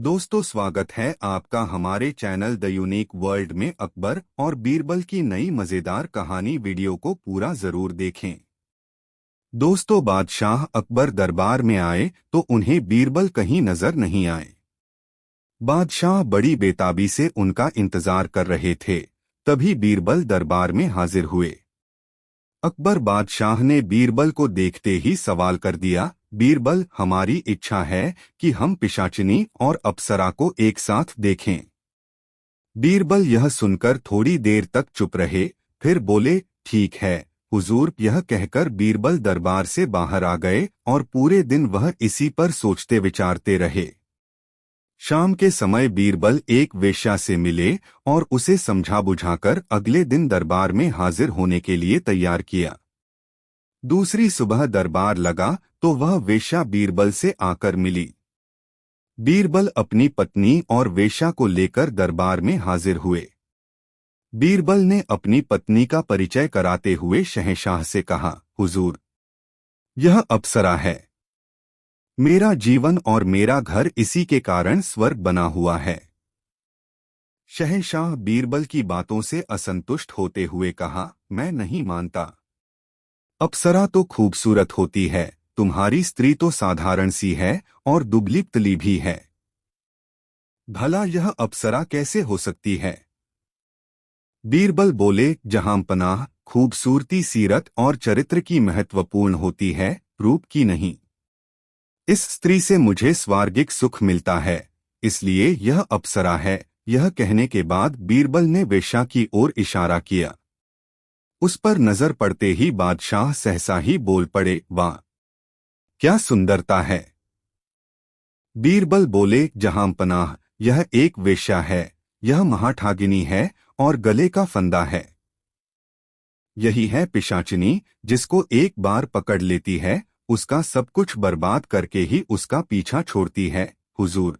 दोस्तों, स्वागत है आपका हमारे चैनल द यूनिक वर्ल्ड में। अकबर और बीरबल की नई मजेदार कहानी वीडियो को पूरा जरूर देखें। दोस्तों, बादशाह अकबर दरबार में आए तो उन्हें बीरबल कहीं नजर नहीं आए। बादशाह बड़ी बेताबी से उनका इंतजार कर रहे थे। तभी बीरबल दरबार में हाजिर हुए। अकबर बादशाह ने बीरबल को देखते ही सवाल कर दिया, बीरबल, हमारी इच्छा है कि हम पिशाचिनी और अप्सरा को एक साथ देखें। बीरबल यह सुनकर थोड़ी देर तक चुप रहे, फिर बोले, ठीक है हुजूर। यह कहकर बीरबल दरबार से बाहर आ गए और पूरे दिन वह इसी पर सोचते विचारते रहे। शाम के समय बीरबल एक वेश्या से मिले और उसे समझा बुझाकर अगले दिन दरबार में हाजिर होने के लिए तैयार किया। दूसरी सुबह दरबार लगा तो वह वेश्या बीरबल से आकर मिली। बीरबल अपनी पत्नी और वेश्या को लेकर दरबार में हाजिर हुए। बीरबल ने अपनी पत्नी का परिचय कराते हुए शहंशाह से कहा, हुजूर, यह अप्सरा है। मेरा जीवन और मेरा घर इसी के कारण स्वर्ग बना हुआ है। शहंशाह बीरबल की बातों से असंतुष्ट होते हुए कहा, मैं नहीं मानता। अप्सरा तो खूबसूरत होती है, तुम्हारी स्त्री तो साधारण सी है और दुबली पतली भी है। भला यह अप्सरा कैसे हो सकती है? बीरबल बोले, जहांपनाह, खूबसूरती सीरत और चरित्र की महत्वपूर्ण होती है, रूप की नहीं। इस स्त्री से मुझे स्वर्गिक सुख मिलता है, इसलिए यह अप्सरा है। यह कहने के बाद बीरबल ने वेश्या की ओर इशारा किया। उस पर नजर पड़ते ही बादशाह सहसा ही बोल पड़े, वाह, क्या सुंदरता है। बीरबल बोले, जहांपनाह, यह एक वेश्या है, यह महाठागिनी है और गले का फंदा है। यही है पिशाचिनी, जिसको एक बार पकड़ लेती है उसका सब कुछ बर्बाद करके ही उसका पीछा छोड़ती है, हुजूर।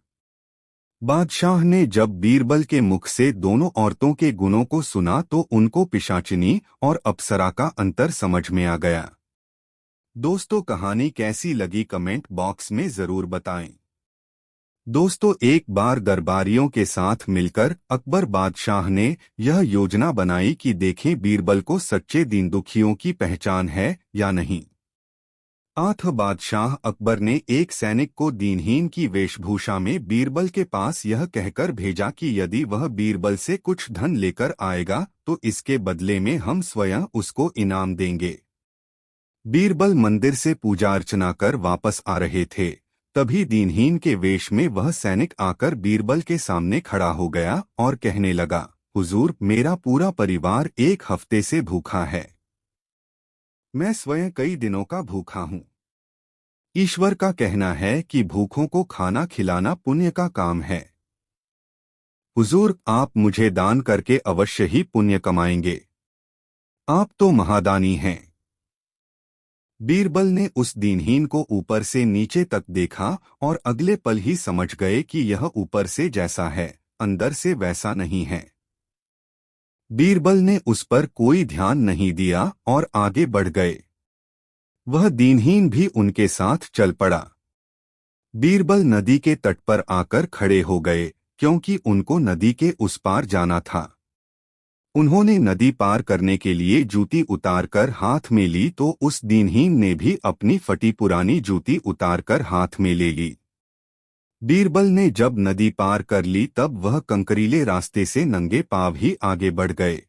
बादशाह ने जब बीरबल के मुख से दोनों औरतों के गुणों को सुना तो उनको पिशाचिनी और अप्सरा का अंतर समझ में आ गया। दोस्तों, कहानी कैसी लगी कमेंट बॉक्स में जरूर बताएं। दोस्तों, एक बार दरबारियों के साथ मिलकर अकबर बादशाह ने यह योजना बनाई कि देखें बीरबल को सच्चे दीन दुखियों की पहचान है या नहीं। बादशाह अकबर ने एक सैनिक को दीनहीन की वेशभूषा में बीरबल के पास यह कहकर भेजा कि यदि वह बीरबल से कुछ धन लेकर आएगा तो इसके बदले में हम स्वयं उसको इनाम देंगे। बीरबल मंदिर से पूजा अर्चना कर वापस आ रहे थे, तभी दीनहीन के वेश में वह सैनिक आकर बीरबल के सामने खड़ा हो गया और कहने लगा, हुजूर, मेरा पूरा परिवार एक हफ्ते से भूखा है। मैं स्वयं कई दिनों का भूखा हूँ। ईश्वर का कहना है कि भूखों को खाना खिलाना पुण्य का काम है। हुजूर, आप मुझे दान करके अवश्य ही पुण्य कमाएंगे। आप तो महादानी हैं। बीरबल ने उस दीनहीन को ऊपर से नीचे तक देखा और अगले पल ही समझ गए कि यह ऊपर से जैसा है, अंदर से वैसा नहीं है। बीरबल ने उस पर कोई ध्यान नहीं दिया और आगे बढ़ गए। वह दीनहीन भी उनके साथ चल पड़ा। बीरबल नदी के तट पर आकर खड़े हो गए, क्योंकि उनको नदी के उस पार जाना था। उन्होंने नदी पार करने के लिए जूती उतारकर हाथ में ली तो उस दीनहीन ने भी अपनी फटी पुरानी जूती उतारकर हाथ में ले ली। बीरबल ने जब नदी पार कर ली तब वह कंकरीले रास्ते से नंगे पांव ही आगे बढ़ गए।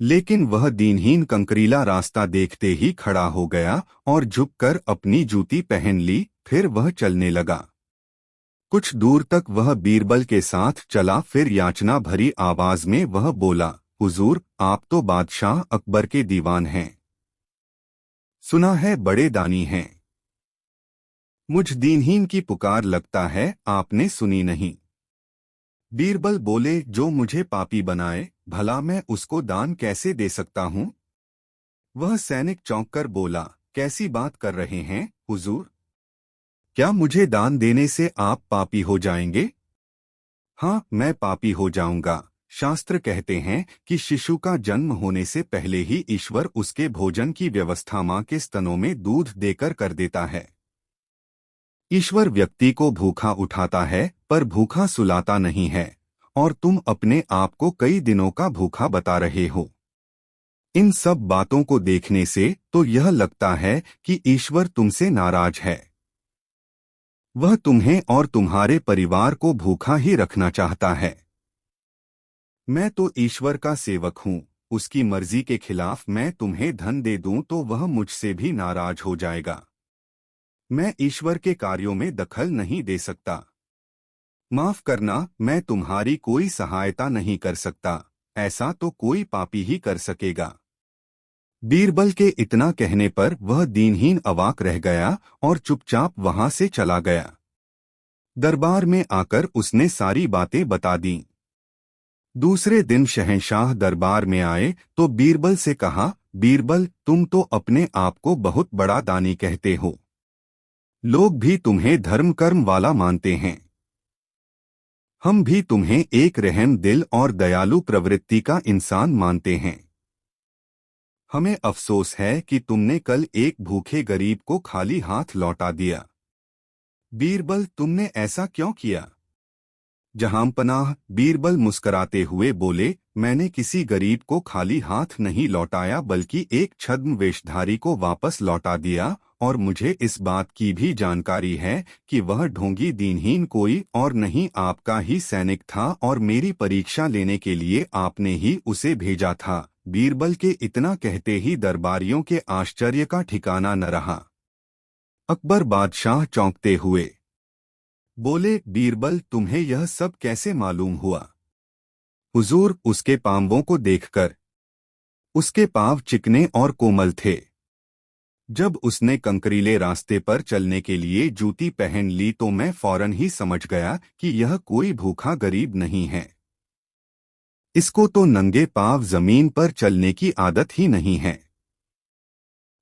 लेकिन वह दीनहीन कंकरीला रास्ता देखते ही खड़ा हो गया और झुककर अपनी जूती पहन ली, फिर वह चलने लगा। कुछ दूर तक वह बीरबल के साथ चला, फिर याचना भरी आवाज में वह बोला, हुजूर, आप तो बादशाह अकबर के दीवान हैं। सुना है बड़े दानी हैं। मुझ दीनहीन की पुकार लगता है आपने सुनी नहीं। बीरबल बोले, जो मुझे पापी बनाए, भला मैं उसको दान कैसे दे सकता हूँ? वह सैनिक चौंककर बोला, कैसी बात कर रहे हैं हुजूर? क्या मुझे दान देने से आप पापी हो जाएंगे? हाँ, मैं पापी हो जाऊंगा। शास्त्र कहते हैं कि शिशु का जन्म होने से पहले ही ईश्वर उसके भोजन की व्यवस्था माँ के स्तनों में दूध देकर कर देता है। ईश्वर व्यक्ति को भूखा उठाता है पर भूखा सुलाता नहीं है और तुम अपने आप को कई दिनों का भूखा बता रहे हो। इन सब बातों को देखने से तो यह लगता है कि ईश्वर तुमसे नाराज है। वह तुम्हें और तुम्हारे परिवार को भूखा ही रखना चाहता है। मैं तो ईश्वर का सेवक हूँ, उसकी मर्जी के खिलाफ मैं तुम्हें धन दे दूं तो वह मुझसे भी नाराज हो जाएगा। मैं ईश्वर के कार्यों में दखल नहीं दे सकता। माफ करना, मैं तुम्हारी कोई सहायता नहीं कर सकता, ऐसा तो कोई पापी ही कर सकेगा। बीरबल के इतना कहने पर वह दीनहीन अवाक रह गया और चुपचाप वहां से चला गया। दरबार में आकर उसने सारी बातें बता दीं। दूसरे दिन शहंशाह दरबार में आए तो बीरबल से कहा, बीरबल, तुम तो अपने आप को बहुत बड़ा दानी कहते हो। लोग भी तुम्हें धर्म कर्म वाला मानते हैं। हम भी तुम्हें एक रहम दिल और दयालु प्रवृत्ति का इंसान मानते हैं। हमें अफसोस है कि तुमने कल एक भूखे गरीब को खाली हाथ लौटा दिया। बीरबल, तुमने ऐसा क्यों किया? जहांपनाह, बीरबल मुस्कराते हुए बोले, मैंने किसी गरीब को खाली हाथ नहीं लौटाया बल्कि एक छद्म वेशधारी को वापस लौटा दिया, और मुझे इस बात की भी जानकारी है कि वह ढोंगी दीनहीन कोई और नहीं आपका ही सैनिक था और मेरी परीक्षा लेने के लिए आपने ही उसे भेजा था। बीरबल के इतना कहते ही दरबारियों के आश्चर्य का ठिकाना न रहा। अकबर बादशाह चौंकते हुए बोले, बीरबल, तुम्हें यह सब कैसे मालूम हुआ? हुजूर, उसके पांवों को देखकर। उसके पांव चिकने और कोमल थे। जब उसने कंकरीले रास्ते पर चलने के लिए जूती पहन ली तो मैं फौरन ही समझ गया कि यह कोई भूखा गरीब नहीं है। इसको तो नंगे पांव जमीन पर चलने की आदत ही नहीं है।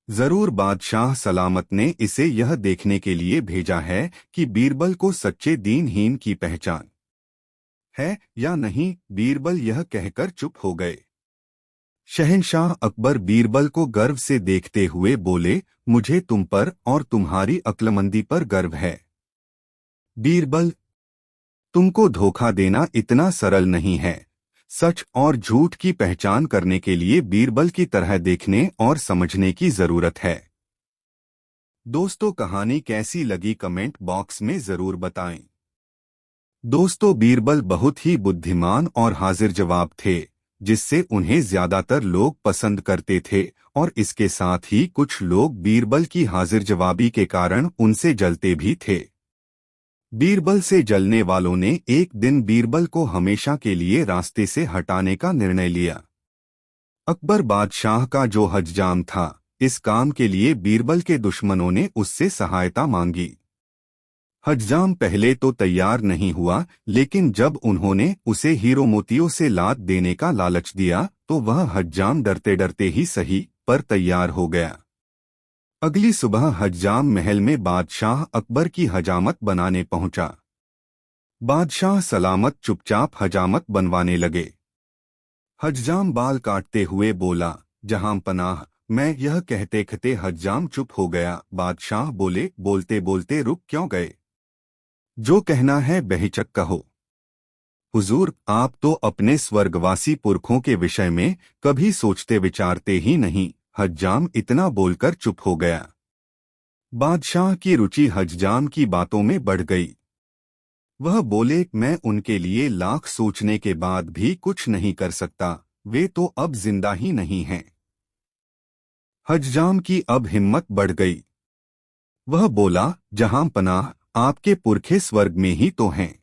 जरूर बादशाह सलामत ने इसे यह देखने के लिए भेजा है कि बीरबल को सच्चे दीनहीन की पहचान है या नहीं। बीरबल यह कहकर चुप हो गए। शहंशाह अकबर बीरबल को गर्व से देखते हुए बोले, मुझे तुम पर और तुम्हारी अक्लमंदी पर गर्व है। बीरबल, तुमको धोखा देना इतना सरल नहीं है। सच और झूठ की पहचान करने के लिए बीरबल की तरह देखने और समझने की जरूरत है। दोस्तों, कहानी कैसी लगी कमेंट बॉक्स में जरूर बताएं। दोस्तों, बीरबल बहुत ही बुद्धिमान और हाजिर जवाब थे, जिससे उन्हें ज्यादातर लोग पसंद करते थे, और इसके साथ ही कुछ लोग बीरबल की हाजिर जवाबी के कारण उनसे जलते भी थे। बीरबल से जलने वालों ने एक दिन बीरबल को हमेशा के लिए रास्ते से हटाने का निर्णय लिया। अकबर बादशाह का जो हज्जाम था, इस काम के लिए बीरबल के दुश्मनों ने उससे सहायता मांगी। हज्जाम पहले तो तैयार नहीं हुआ, लेकिन जब उन्होंने उसे हीरो मोतियों से लाद देने का लालच दिया तो वह हज्जाम डरते डरते ही सही पर तैयार हो गया। अगली सुबह हज्जाम महल में बादशाह अकबर की हजामत बनाने पहुंचा। बादशाह सलामत चुपचाप हजामत बनवाने लगे। हज्जाम बाल काटते हुए बोला, जहां पनाह, मैं यह कहते कहते हज्जाम चुप हो गया। बादशाह बोले, बोलते बोलते रुक क्यों गए? जो कहना है बेहिचक कहो। हुजूर, आप तो अपने स्वर्गवासी पुरखों के विषय में कभी सोचते विचारते ही नहीं। हज्जाम इतना बोलकर चुप हो गया। बादशाह की रुचि हज्जाम की बातों में बढ़ गई। वह बोले, मैं उनके लिए लाख सोचने के बाद भी कुछ नहीं कर सकता, वे तो अब जिंदा ही नहीं हैं। हज्जाम की अब हिम्मत बढ़ गई। वह बोला, जहां पनाह, आपके पुरखे स्वर्ग में ही तो हैं।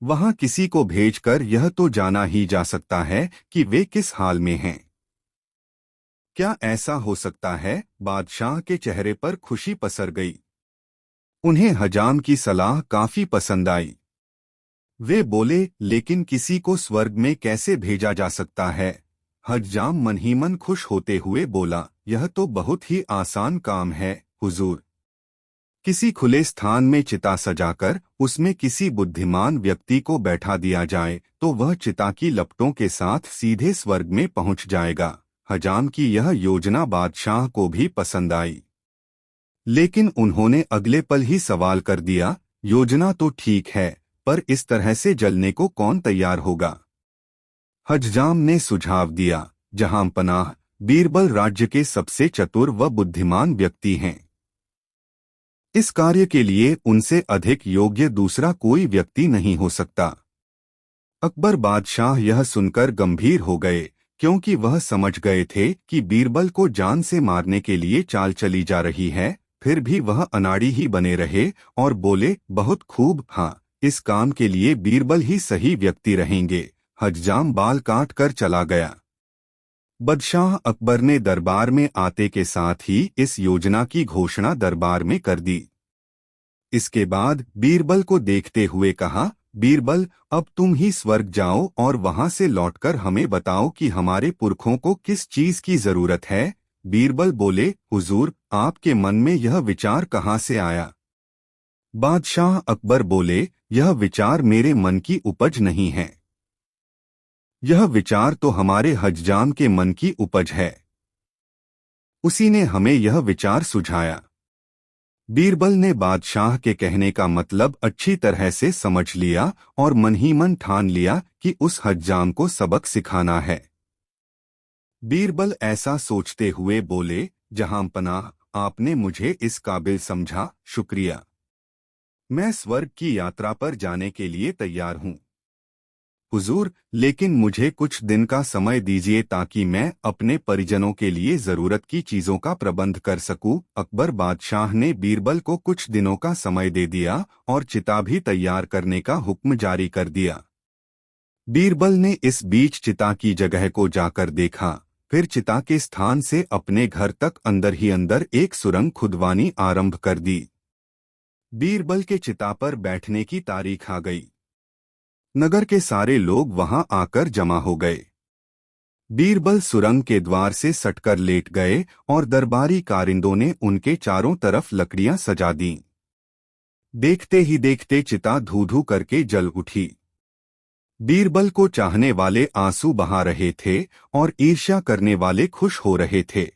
वहां किसी को भेजकर यह तो जाना ही जा सकता है कि वे किस हाल में हैं। क्या ऐसा हो सकता है? बादशाह के चेहरे पर खुशी पसर गई। उन्हें हजाम की सलाह काफी पसंद आई। वे बोले, लेकिन किसी को स्वर्ग में कैसे भेजा जा सकता है? हज्जाम मन ही मन खुश होते हुए बोला, यह तो बहुत ही आसान काम है हुजूर। किसी खुले स्थान में चिता सजाकर उसमें किसी बुद्धिमान व्यक्ति को बैठा दिया जाए तो वह चिता की लपटों के साथ सीधे स्वर्ग में पहुंच जाएगा। हजाम की यह योजना बादशाह को भी पसंद आई, लेकिन उन्होंने अगले पल ही सवाल कर दिया, योजना तो ठीक है, पर इस तरह से जलने को कौन तैयार होगा? हज्जाम ने सुझाव दिया। जहां पनाह, बीरबल राज्य के सबसे चतुर व बुद्धिमान व्यक्ति हैं। इस कार्य के लिए उनसे अधिक योग्य दूसरा कोई व्यक्ति नहीं हो सकता। अकबर बादशाह यह सुनकर गंभीर हो गए, क्योंकि वह समझ गए थे कि बीरबल को जान से मारने के लिए चाल चली जा रही है। फिर भी वह अनाड़ी ही बने रहे और बोले, बहुत खूब, हाँ, इस काम के लिए बीरबल ही सही व्यक्ति रहेंगे। हज्जाम बाल काट कर चला गया। बादशाह अकबर ने दरबार में आते के साथ ही इस योजना की घोषणा दरबार में कर दी। इसके बाद बीरबल को देखते हुए कहा, बीरबल, अब तुम ही स्वर्ग जाओ और वहां से लौटकर हमें बताओ कि हमारे पुरखों को किस चीज की जरूरत है। बीरबल बोले, हुजूर, आपके मन में यह विचार कहाँ से आया? बादशाह अकबर बोले, यह विचार मेरे मन की उपज नहीं है। यह विचार तो हमारे हज्जाम के मन की उपज है। उसी ने हमें यह विचार सुझाया। बीरबल ने बादशाह के कहने का मतलब अच्छी तरह से समझ लिया और मन ही मन ठान लिया कि उस हज्जाम को सबक सिखाना है। बीरबल ऐसा सोचते हुए बोले, जहां पनाह, आपने मुझे इस काबिल समझा, शुक्रिया। मैं स्वर्ग की यात्रा पर जाने के लिए तैयार हूँ। हुजूर, लेकिन मुझे कुछ दिन का समय दीजिए ताकि मैं अपने परिजनों के लिए जरूरत की चीजों का प्रबंध कर सकूं। अकबर बादशाह ने बीरबल को कुछ दिनों का समय दे दिया और चिता भी तैयार करने का हुक्म जारी कर दिया। बीरबल ने इस बीच चिता की जगह को जाकर देखा, फिर चिता के स्थान से अपने घर तक अंदर ही अंदर एक सुरंग खुदवानी आरंभ कर दी। बीरबल के चिता पर बैठने की तारीख आ गई। नगर के सारे लोग वहां आकर जमा हो गए। बीरबल सुरंग के द्वार से सटकर लेट गए और दरबारी कारिंदों ने उनके चारों तरफ लकड़ियां सजा दीं। देखते ही देखते चिता धू धू करके जल उठी। बीरबल को चाहने वाले आंसू बहा रहे थे और ईर्ष्या करने वाले खुश हो रहे थे।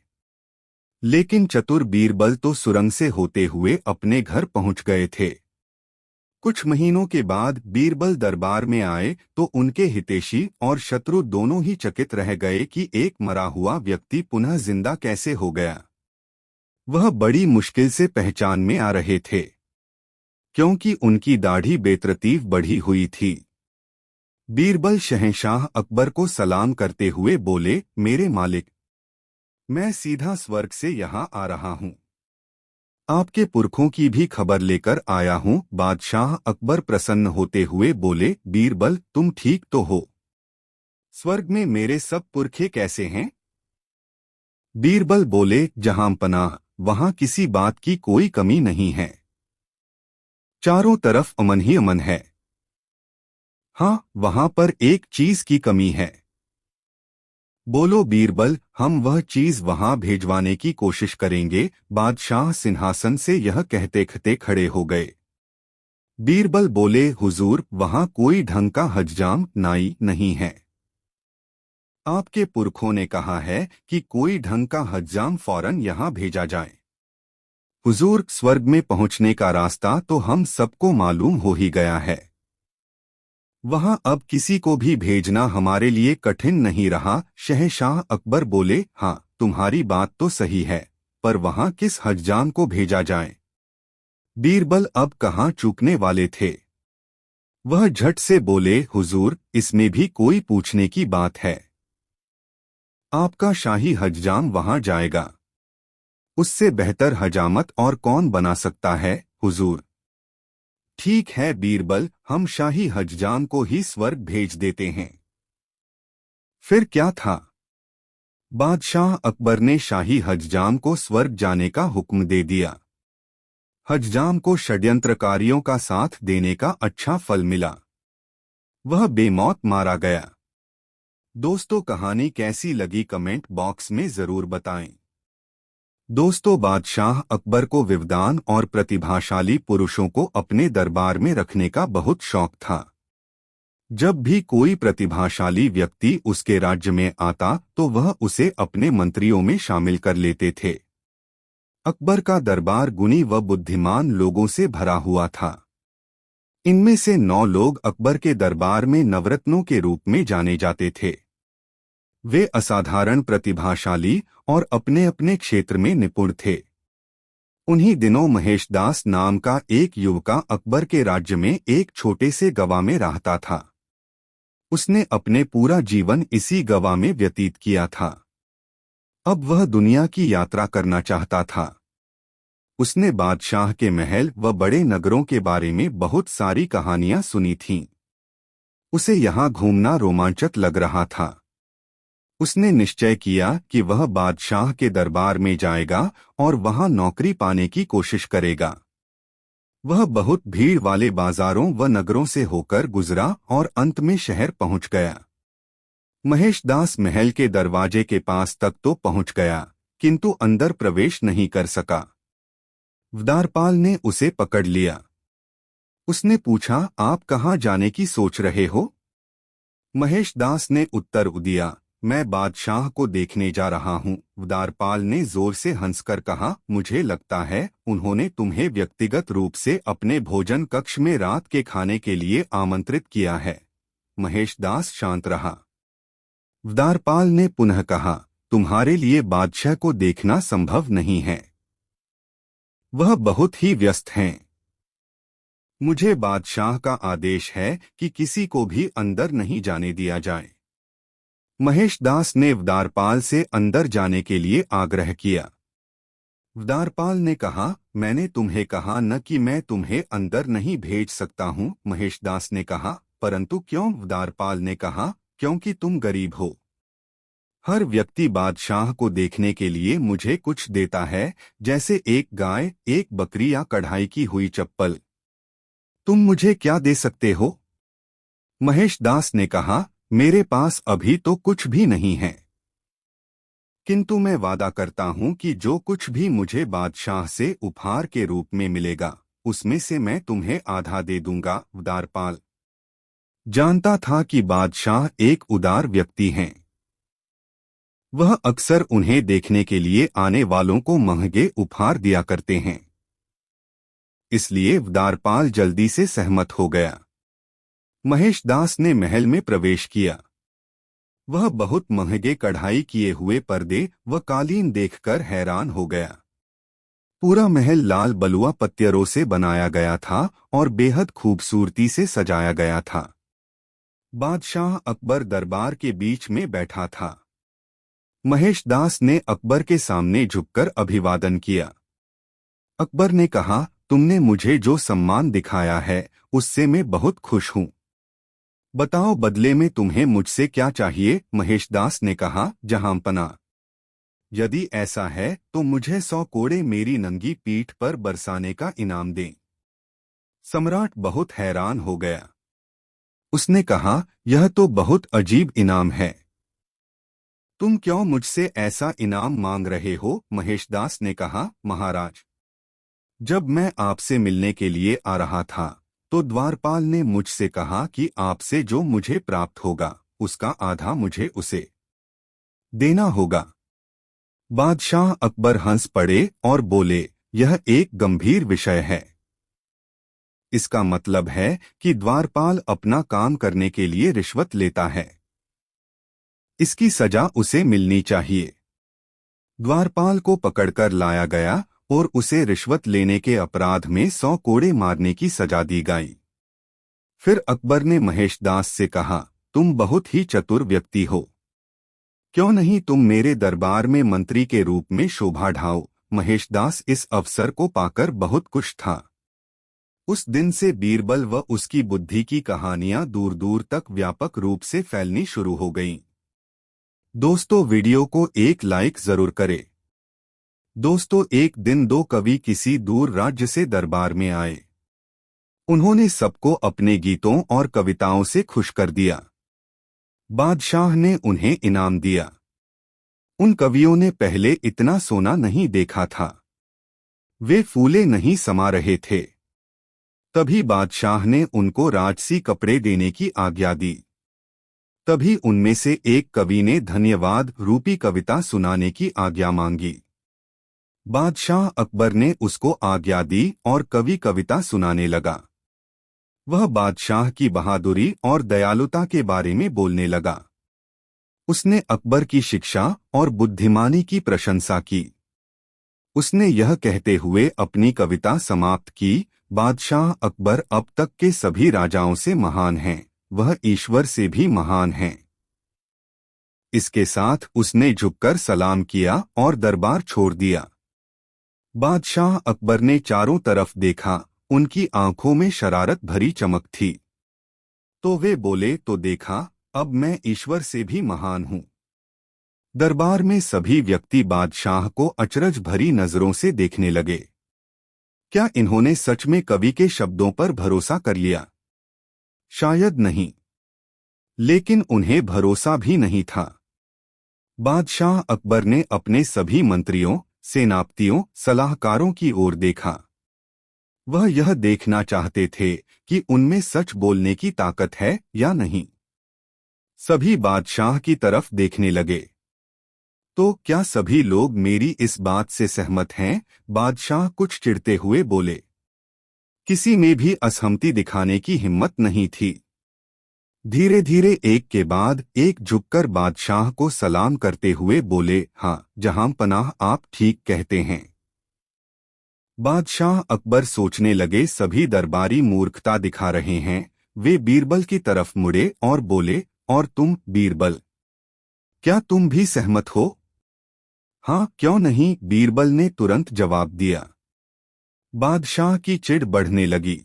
लेकिन चतुर बीरबल तो सुरंग से होते हुए अपने घर पहुंच गए थे। कुछ महीनों के बाद बीरबल दरबार में आए तो उनके हितैषी और शत्रु दोनों ही चकित रह गए कि एक मरा हुआ व्यक्ति पुनः जिंदा कैसे हो गया। वह बड़ी मुश्किल से पहचान में आ रहे थे, क्योंकि उनकी दाढ़ी बेतरतीब बढ़ी हुई थी। बीरबल शहंशाह अकबर को सलाम करते हुए बोले, मेरे मालिक, मैं सीधा स्वर्ग से यहाँ आ रहा हूँ। आपके पुरखों की भी खबर लेकर आया हूँ। बादशाह अकबर प्रसन्न होते हुए बोले, बीरबल, तुम ठीक तो हो? स्वर्ग में मेरे सब पुरखे कैसे हैं? बीरबल बोले, जहां पनाह, वहां किसी बात की कोई कमी नहीं है। चारों तरफ अमन ही अमन है। हाँ, वहां पर एक चीज की कमी है। बोलो बीरबल, हम वह चीज वहां भेजवाने की कोशिश करेंगे। बादशाह सिंहासन से यह कहते कहते खड़े हो गए। बीरबल बोले, हुजूर, वहां कोई ढंग का हज्जाम नाई नहीं है। आपके पुरखों ने कहा है कि कोई ढंग का हज्जाम फौरन यहां भेजा जाए। हुजूर, स्वर्ग में पहुंचने का रास्ता तो हम सबको मालूम हो ही गया है। वहां अब किसी को भी भेजना हमारे लिए कठिन नहीं रहा। शहंशाह अकबर बोले, हाँ, तुम्हारी बात तो सही है, पर वहां किस हज्जाम को भेजा जाए? बीरबल अब कहाँ चूकने वाले थे। वह झट से बोले, हुजूर, इसमें भी कोई पूछने की बात है। आपका शाही हज्जाम वहां जाएगा। उससे बेहतर हजामत और कौन बना सकता है, हुजूर? ठीक है बीरबल, हम शाही हज्जाम को ही स्वर्ग भेज देते हैं। फिर क्या था? बादशाह अकबर ने शाही हज्जाम को स्वर्ग जाने का हुक्म दे दिया। हज्जाम को षड्यंत्रकारियों का साथ देने का अच्छा फल मिला। वह बेमौत मारा गया। दोस्तों, कहानी कैसी लगी कमेंट बॉक्स में जरूर बताएं। दोस्तों, बादशाह अकबर को विद्वान और प्रतिभाशाली पुरुषों को अपने दरबार में रखने का बहुत शौक था। जब भी कोई प्रतिभाशाली व्यक्ति उसके राज्य में आता तो वह उसे अपने मंत्रियों में शामिल कर लेते थे। अकबर का दरबार गुणी व बुद्धिमान लोगों से भरा हुआ था। इनमें से 9 लोग अकबर के दरबार में नवरत्नों के रूप में जाने जाते थे। वे असाधारण प्रतिभाशाली और अपने अपने क्षेत्र में निपुण थे। उन्हीं दिनों महेशदास नाम का एक युवका अकबर के राज्य में एक छोटे से गवा में रहता था। उसने अपने पूरा जीवन इसी गवा में व्यतीत किया था। अब वह दुनिया की यात्रा करना चाहता था। उसने बादशाह के महल व बड़े नगरों के बारे में बहुत सारी कहानियां सुनी थीं। उसे यहाँ घूमना रोमांचक लग रहा था। उसने निश्चय किया कि वह बादशाह के दरबार में जाएगा और वहां नौकरी पाने की कोशिश करेगा। वह बहुत भीड़ वाले बाजारों व नगरों से होकर गुजरा और अंत में शहर पहुंच गया। महेशदास महल के दरवाजे के पास तक तो पहुंच गया, किंतु अंदर प्रवेश नहीं कर सका। द्वारपाल ने उसे पकड़ लिया। उसने पूछा, आप कहाँ जाने की सोच रहे हो? महेशदास ने उत्तर दिया, मैं बादशाह को देखने जा रहा हूँ। द्वारपाल ने जोर से हंसकर कहा, मुझे लगता है उन्होंने तुम्हें व्यक्तिगत रूप से अपने भोजन कक्ष में रात के खाने के लिए आमंत्रित किया है। महेशदास शांत रहा। द्वारपाल ने पुनः कहा, तुम्हारे लिए बादशाह को देखना संभव नहीं है। वह बहुत ही व्यस्त हैं। मुझे बादशाह का आदेश है कि किसी को भी अंदर नहीं जाने दिया जाए। महेशदास ने द्वारपाल से अंदर जाने के लिए आग्रह किया। द्वारपाल ने कहा, मैंने तुम्हें कहा न कि मैं तुम्हें अंदर नहीं भेज सकता हूँ। महेशदास ने कहा, परंतु क्यों? द्वारपाल ने कहा, क्योंकि तुम गरीब हो। हर व्यक्ति बादशाह को देखने के लिए मुझे कुछ देता है, जैसे एक गाय, एक बकरी या कढ़ाई की हुई चप्पल। तुम मुझे क्या दे सकते हो? महेशदास ने कहा, मेरे पास अभी तो कुछ भी नहीं है, किंतु मैं वादा करता हूं कि जो कुछ भी मुझे बादशाह से उपहार के रूप में मिलेगा, उसमें से मैं तुम्हें आधा दे दूंगा। द्वारपाल जानता था कि बादशाह एक उदार व्यक्ति हैं। वह अक्सर उन्हें देखने के लिए आने वालों को महंगे उपहार दिया करते हैं। इसलिए द्वारपाल जल्दी से सहमत हो गया। महेशदास ने महल में प्रवेश किया। वह बहुत महंगे कढ़ाई किए हुए पर्दे व कालीन देखकर हैरान हो गया। पूरा महल लाल बलुआ पत्थरों से बनाया गया था और बेहद खूबसूरती से सजाया गया था। बादशाह अकबर दरबार के बीच में बैठा था। महेशदास ने अकबर के सामने झुककर अभिवादन किया। अकबर ने कहा, तुमने मुझे जो सम्मान दिखाया है उससे मैं बहुत खुश हूँ। बताओ, बदले में तुम्हें मुझसे क्या चाहिए? महेशदास ने कहा, जहांपना, यदि ऐसा है तो मुझे 100 कोड़े मेरी नंगी पीठ पर बरसाने का इनाम दें। सम्राट बहुत हैरान हो गया। उसने कहा, यह तो बहुत अजीब इनाम है। तुम क्यों मुझसे ऐसा इनाम मांग रहे हो? महेशदास ने कहा, महाराज, जब मैं आपसे मिलने के लिए आ रहा था तो द्वारपाल ने मुझसे कहा कि आपसे जो मुझे प्राप्त होगा उसका आधा मुझे उसे देना होगा। बादशाह अकबर हंस पड़े और बोले, यह एक गंभीर विषय है। इसका मतलब है कि द्वारपाल अपना काम करने के लिए रिश्वत लेता है। इसकी सजा उसे मिलनी चाहिए। द्वारपाल को पकड़कर लाया गया और उसे रिश्वत लेने के अपराध में 100 कोड़े मारने की सजा दी गई। फिर अकबर ने महेशदास से कहा, तुम बहुत ही चतुर व्यक्ति हो। क्यों नहीं तुम मेरे दरबार में मंत्री के रूप में शोभा ढाओ? महेशदास इस अवसर को पाकर बहुत खुश था। उस दिन से बीरबल व उसकी बुद्धि की कहानियां दूर दूर तक व्यापक रूप से फैलनी शुरू हो गईं। दोस्तों, वीडियो को एक लाइक जरूर करें। दोस्तों, एक दिन 2 कवि किसी दूर राज्य से दरबार में आए। उन्होंने सबको अपने गीतों और कविताओं से खुश कर दिया। बादशाह ने उन्हें इनाम दिया। उन कवियों ने पहले इतना सोना नहीं देखा था। वे फूले नहीं समा रहे थे। तभी बादशाह ने उनको राजसी कपड़े देने की आज्ञा दी। तभी उनमें से एक कवि ने धन्यवाद रूपी कविता सुनाने की आज्ञा मांगी। बादशाह अकबर ने उसको आज्ञा दी और कवि कविता सुनाने लगा। वह बादशाह की बहादुरी और दयालुता के बारे में बोलने लगा। उसने अकबर की शिक्षा और बुद्धिमानी की प्रशंसा की। उसने यह कहते हुए अपनी कविता समाप्त की, बादशाह अकबर अब तक के सभी राजाओं से महान हैं, वह ईश्वर से भी महान हैं। इसके साथ उसने झुककर सलाम किया और दरबार छोड़ दिया। बादशाह अकबर ने चारों तरफ देखा, उनकी आंखों में शरारत भरी चमक थी। तो वे बोले, तो देखा, अब मैं ईश्वर से भी महान हूँ। दरबार में सभी व्यक्ति बादशाह को अचरज भरी नजरों से देखने लगे। क्या इन्होंने सच में कवि के शब्दों पर भरोसा कर लिया? शायद नहीं, लेकिन उन्हें भरोसा भी नहीं था। बादशाह अकबर ने अपने सभी मंत्रियों, सेनापतियों, सलाहकारों की ओर देखा। वह यह देखना चाहते थे कि उनमें सच बोलने की ताकत है या नहीं। सभी बादशाह की तरफ देखने लगे। तो क्या सभी लोग मेरी इस बात से सहमत हैं? बादशाह कुछ चिढ़ते हुए बोले। किसी में भी असहमति दिखाने की हिम्मत नहीं थी। धीरे धीरे एक के बाद एक झुककर बादशाह को सलाम करते हुए बोले, हाँ जहां पनाह, आप ठीक कहते हैं। बादशाह अकबर सोचने लगे, सभी दरबारी मूर्खता दिखा रहे हैं। वे बीरबल की तरफ मुड़े और बोले, और तुम बीरबल, क्या तुम भी सहमत हो? हाँ, क्यों नहीं, बीरबल ने तुरंत जवाब दिया। बादशाह की चिढ़ बढ़ने लगी।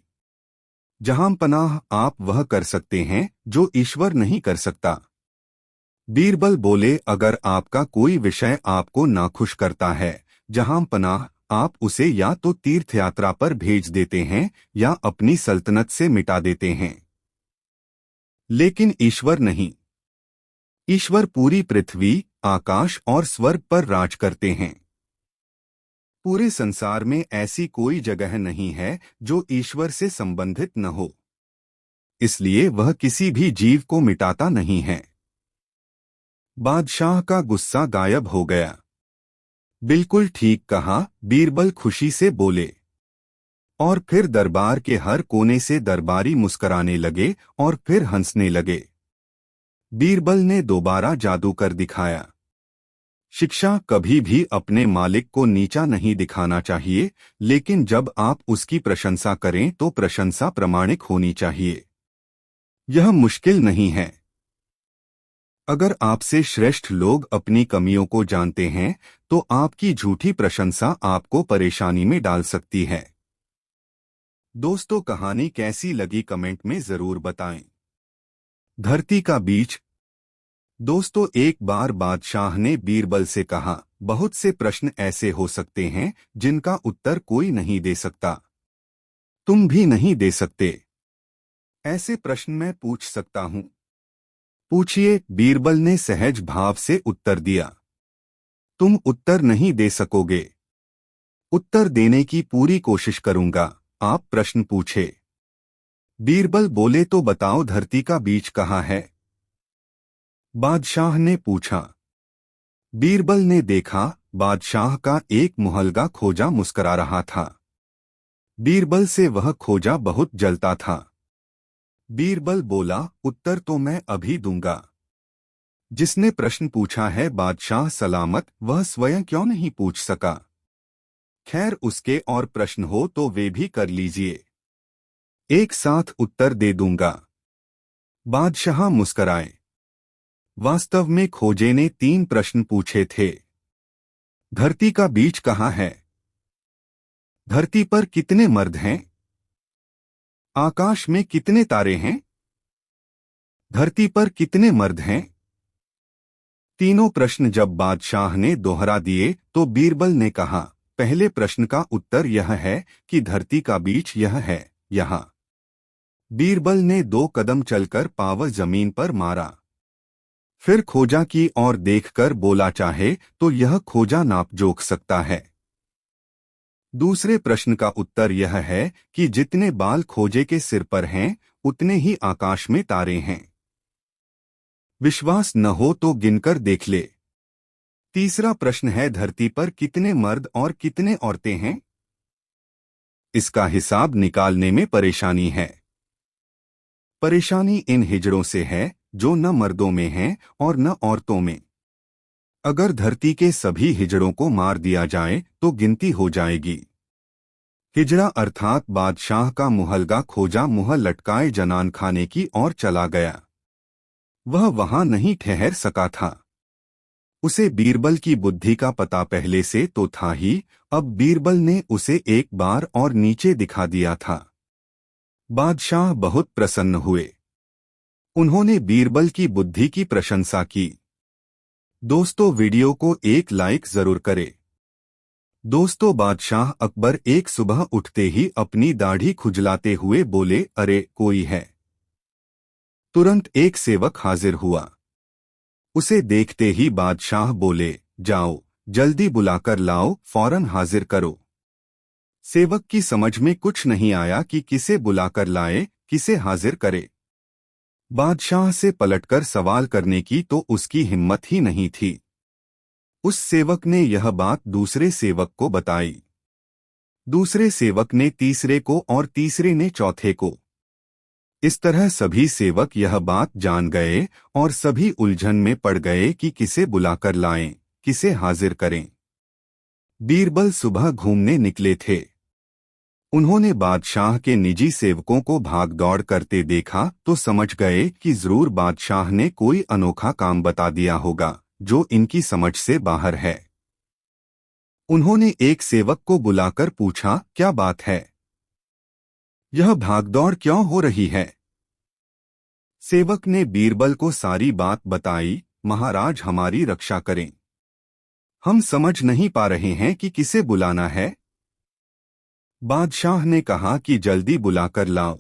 जहां पनाह, आप वह कर सकते हैं जो ईश्वर नहीं कर सकता। बीरबल बोले, अगर आपका कोई विषय आपको नाखुश करता है, जहां पनाह, आप उसे या तो तीर्थयात्रा पर भेज देते हैं या अपनी सल्तनत से मिटा देते हैं। लेकिन ईश्वर नहीं। ईश्वर पूरी पृथ्वी, आकाश और स्वर्ग पर राज करते हैं। पूरे संसार में ऐसी कोई जगह नहीं है जो ईश्वर से संबंधित न हो। इसलिए वह किसी भी जीव को मिटाता नहीं है। बादशाह का गुस्सा गायब हो गया। बिल्कुल ठीक कहा, बीरबल खुशी से बोले। और फिर दरबार के हर कोने से दरबारी मुस्कराने लगे और फिर हंसने लगे। बीरबल ने दोबारा जादू कर दिखाया। शिक्षा कभी भी अपने मालिक को नीचा नहीं दिखाना चाहिए, लेकिन जब आप उसकी प्रशंसा करें तो प्रशंसा प्रामाणिक होनी चाहिए। यह मुश्किल नहीं है। अगर आपसे श्रेष्ठ लोग अपनी कमियों को जानते हैं, तो आपकी झूठी प्रशंसा आपको परेशानी में डाल सकती है। दोस्तों, कहानी कैसी लगी कमेंट में जरूर बताएं। धरती का बीज। दोस्तों, एक बार बादशाह ने बीरबल से कहा, बहुत से प्रश्न ऐसे हो सकते हैं जिनका उत्तर कोई नहीं दे सकता। तुम भी नहीं दे सकते। ऐसे प्रश्न मैं पूछ सकता हूं। पूछिए, बीरबल ने सहज भाव से उत्तर दिया। तुम उत्तर नहीं दे सकोगे। उत्तर देने की पूरी कोशिश करूंगा, आप प्रश्न पूछे। बीरबल बोले, तो बताओ, धरती का बीज कहाँ है? बादशाह ने पूछा। बीरबल ने देखा, बादशाह का एक मुहलगा खोजा मुस्करा रहा था। बीरबल से वह खोजा बहुत जलता था। बीरबल बोला, उत्तर तो मैं अभी दूंगा। जिसने प्रश्न पूछा है बादशाह सलामत, वह स्वयं क्यों नहीं पूछ सका? खैर, उसके और प्रश्न हो तो वे भी कर लीजिए। एक साथ उत्तर दे दूंगा। बादशाह मुस्कराए। वास्तव में खोजे ने 3 प्रश्न पूछे थे। धरती का बीज कहाँ है? धरती पर कितने मर्द हैं? आकाश में कितने तारे हैं? धरती पर कितने मर्द हैं? तीनों प्रश्न जब बादशाह ने दोहरा दिए तो बीरबल ने कहा, पहले प्रश्न का उत्तर यह है कि धरती का बीज यह है, यहाँ। बीरबल ने 2 कदम चलकर पाँव जमीन पर मारा। फिर खोजा की ओर देखकर बोला, चाहे तो यह खोजा नाप जोख सकता है। दूसरे प्रश्न का उत्तर यह है कि जितने बाल खोजे के सिर पर हैं, उतने ही आकाश में तारे हैं। विश्वास न हो तो गिनकर देख ले। तीसरा प्रश्न है, धरती पर कितने मर्द और कितने औरतें हैं? इसका हिसाब निकालने में परेशानी है। परेशानी इन हिजड़ों से है जो न मर्दों में हैं और न औरतों में। अगर धरती के सभी हिजड़ों को मार दिया जाए तो गिनती हो जाएगी। हिजड़ा अर्थात बादशाह का मुहलगा खोजा मुँह लटकाए जनान खाने की ओर चला गया। वह वहां नहीं ठहर सका था। उसे बीरबल की बुद्धि का पता पहले से तो था ही, अब बीरबल ने उसे एक बार और नीचे दिखा दिया था। बादशाह बहुत प्रसन्न हुए। उन्होंने बीरबल की बुद्धि की प्रशंसा की। दोस्तों, वीडियो को एक लाइक जरूर करें। दोस्तों, बादशाह अकबर एक सुबह उठते ही अपनी दाढ़ी खुजलाते हुए बोले, अरे कोई है। तुरंत एक सेवक हाजिर हुआ। उसे देखते ही बादशाह बोले, जाओ जल्दी बुलाकर लाओ, फौरन हाजिर करो। सेवक की समझ में कुछ नहीं आया कि किसे बुलाकर लाए, किसे हाजिर करे। बादशाह से पलटकर सवाल करने की तो उसकी हिम्मत ही नहीं थी। उस सेवक ने यह बात दूसरे सेवक को बताई। दूसरे सेवक ने तीसरे को और तीसरे ने चौथे को। इस तरह सभी सेवक यह बात जान गए और सभी उलझन में पड़ गए कि किसे बुलाकर लाएं, किसे हाजिर करें। बीरबल सुबह घूमने निकले थे। उन्होंने बादशाह के निजी सेवकों को भाग दौड़ करते देखा तो समझ गए कि जरूर बादशाह ने कोई अनोखा काम बता दिया होगा जो इनकी समझ से बाहर है। उन्होंने एक सेवक को बुलाकर पूछा, क्या बात है? यह भागदौड़ क्यों हो रही है? सेवक ने बीरबल को सारी बात बताई। महाराज, हमारी रक्षा करें। हम समझ नहीं पा रहे हैं कि किसे बुलाना है। बादशाह ने कहा कि जल्दी बुलाकर लाओ।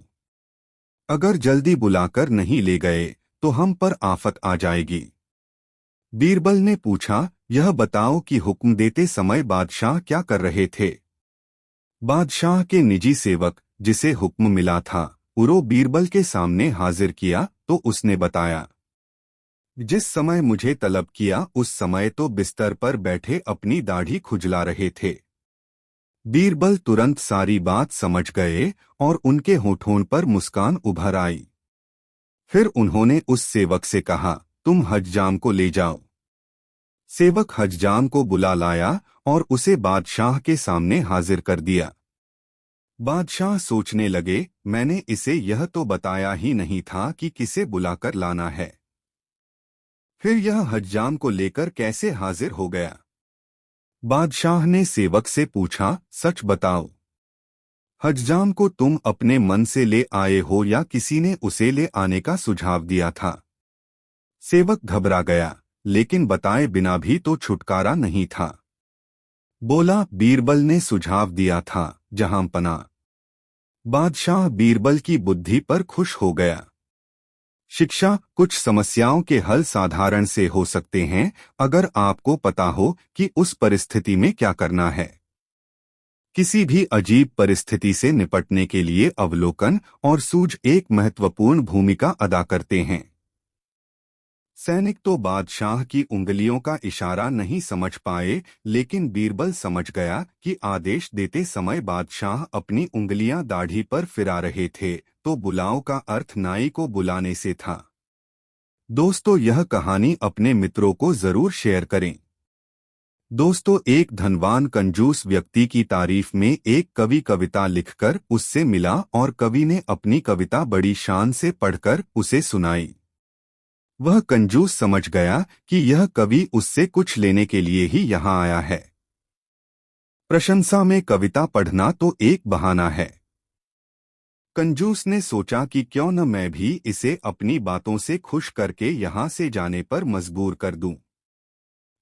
अगर जल्दी बुलाकर नहीं ले गए तो हम पर आफत आ जाएगी। बीरबल ने पूछा, यह बताओ कि हुक्म देते समय बादशाह क्या कर रहे थे? बादशाह के निजी सेवक, जिसे हुक्म मिला था, उरो बीरबल के सामने हाजिर किया तो उसने बताया, जिस समय मुझे तलब किया उस समय तो बिस्तर पर बैठे अपनी दाढ़ी खुजला रहे थे। बीरबल तुरंत सारी बात समझ गए और उनके होठों पर मुस्कान उभर आई। फिर उन्होंने उस सेवक से कहा, तुम हज्जाम को ले जाओ। सेवक हज्जाम को बुला लाया और उसे बादशाह के सामने हाजिर कर दिया। बादशाह सोचने लगे, मैंने इसे यह तो बताया ही नहीं था कि किसे बुलाकर लाना है। फिर यह हज्जाम को लेकर कैसे हाजिर हो गया? बादशाह ने सेवक से पूछा, सच बताओ, हज्जाम को तुम अपने मन से ले आए हो या किसी ने उसे ले आने का सुझाव दिया था? सेवक घबरा गया, लेकिन बताए बिना भी तो छुटकारा नहीं था। बोला, बीरबल ने सुझाव दिया था, जहांपना। बादशाह बीरबल की बुद्धि पर खुश हो गया। शिक्षा, कुछ समस्याओं के हल साधारण से हो सकते हैं अगर आपको पता हो कि उस परिस्थिति में क्या करना है। किसी भी अजीब परिस्थिति से निपटने के लिए अवलोकन और सूझ एक महत्वपूर्ण भूमिका अदा करते हैं। सैनिक तो बादशाह की उंगलियों का इशारा नहीं समझ पाए, लेकिन बीरबल समझ गया कि आदेश देते समय बादशाह अपनी उंगलियां दाढ़ी पर फिरा रहे थे, तो बुलाओ का अर्थ नाई को बुलाने से था। दोस्तों, यह कहानी अपने मित्रों को जरूर शेयर करें। दोस्तों, एक धनवान कंजूस व्यक्ति की तारीफ में एक कवि कविता लिखकर उससे मिला और कवि ने अपनी कविता बड़ी शान से पढ़कर उसे सुनाई। वह कंजूस समझ गया कि यह कवि उससे कुछ लेने के लिए ही यहाँ आया है। प्रशंसा में कविता पढ़ना तो एक बहाना है। कंजूस ने सोचा कि क्यों न मैं भी इसे अपनी बातों से खुश करके यहाँ से जाने पर मजबूर कर दूं।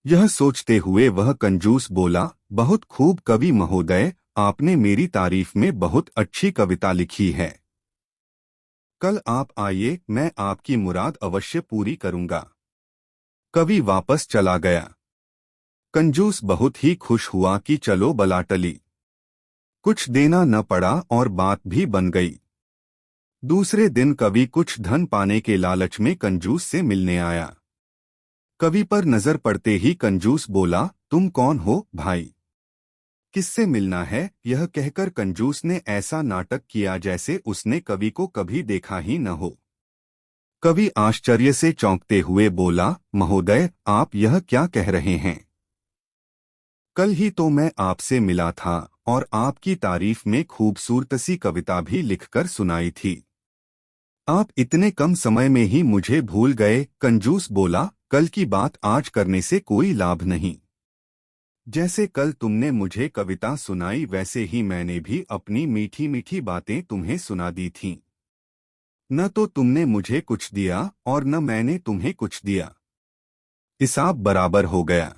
यह सोचते हुए वह कंजूस बोला, बहुत खूब कवि महोदय, आपने मेरी तारीफ में बहुत अच्छी कविता लिखी है। कल आप आइए, मैं आपकी मुराद अवश्य पूरी करूंगा। कवि वापस चला गया। कंजूस बहुत ही खुश हुआ कि चलो बला टली। कुछ देना न पड़ा और बात भी बन गई। दूसरे दिन कवि कुछ धन पाने के लालच में कंजूस से मिलने आया। कवि पर नजर पड़ते ही कंजूस बोला, तुम कौन हो भाई? किससे मिलना है? यह कहकर कंजूस ने ऐसा नाटक किया जैसे उसने कवि को कभी देखा ही न हो। कवि आश्चर्य से चौंकते हुए बोला, महोदय, आप यह क्या कह रहे हैं? कल ही तो मैं आपसे मिला था और आपकी तारीफ में खूबसूरत सी कविता भी लिखकर सुनाई थी। आप इतने कम समय में ही मुझे भूल गए। कंजूस बोला, कल की बात आज करने से कोई लाभ नहीं। जैसे कल तुमने मुझे कविता सुनाई वैसे ही मैंने भी अपनी मीठी मीठी बातें तुम्हें सुना दी थीं। न तो तुमने मुझे कुछ दिया और न मैंने तुम्हें कुछ दिया। हिसाब बराबर हो गया।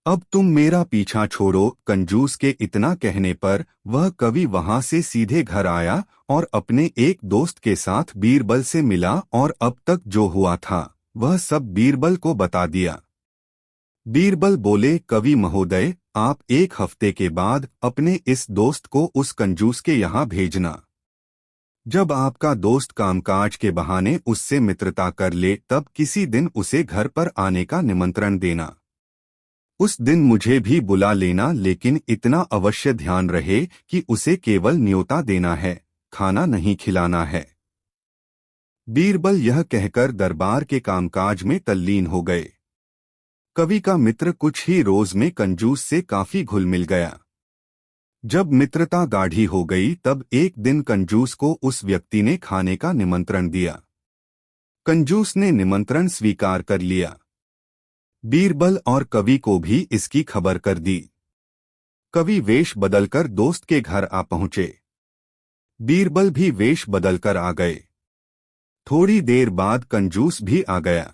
अब तुम मेरा पीछा छोड़ो। कंजूस के इतना कहने पर वह कवि वहां से सीधे घर आया और अपने एक दोस्त के साथ बीरबल से मिला और अब तक जो हुआ था वह सब बीरबल को बता दिया। बीरबल बोले, कवि महोदय, आप एक हफ्ते के बाद अपने इस दोस्त को उस कंजूस के यहाँ भेजना। जब आपका दोस्त कामकाज के बहाने उससे मित्रता कर ले तब किसी दिन उसे घर पर आने का निमंत्रण देना। उस दिन मुझे भी बुला लेना, लेकिन इतना अवश्य ध्यान रहे कि उसे केवल न्योता देना है, खाना नहीं खिलाना है। बीरबल यह कहकर दरबार के कामकाज में तल्लीन हो गए। कवि का मित्र कुछ ही रोज में कंजूस से काफी घुल मिल गया। जब मित्रता गाढ़ी हो गई तब एक दिन कंजूस को उस व्यक्ति ने खाने का निमंत्रण दिया। कंजूस ने निमंत्रण स्वीकार कर लिया। बीरबल और कवि को भी इसकी खबर कर दी। कवि वेश बदलकर दोस्त के घर आ पहुंचे। बीरबल भी वेश बदलकर आ गए। थोड़ी देर बाद कंजूस भी आ गया।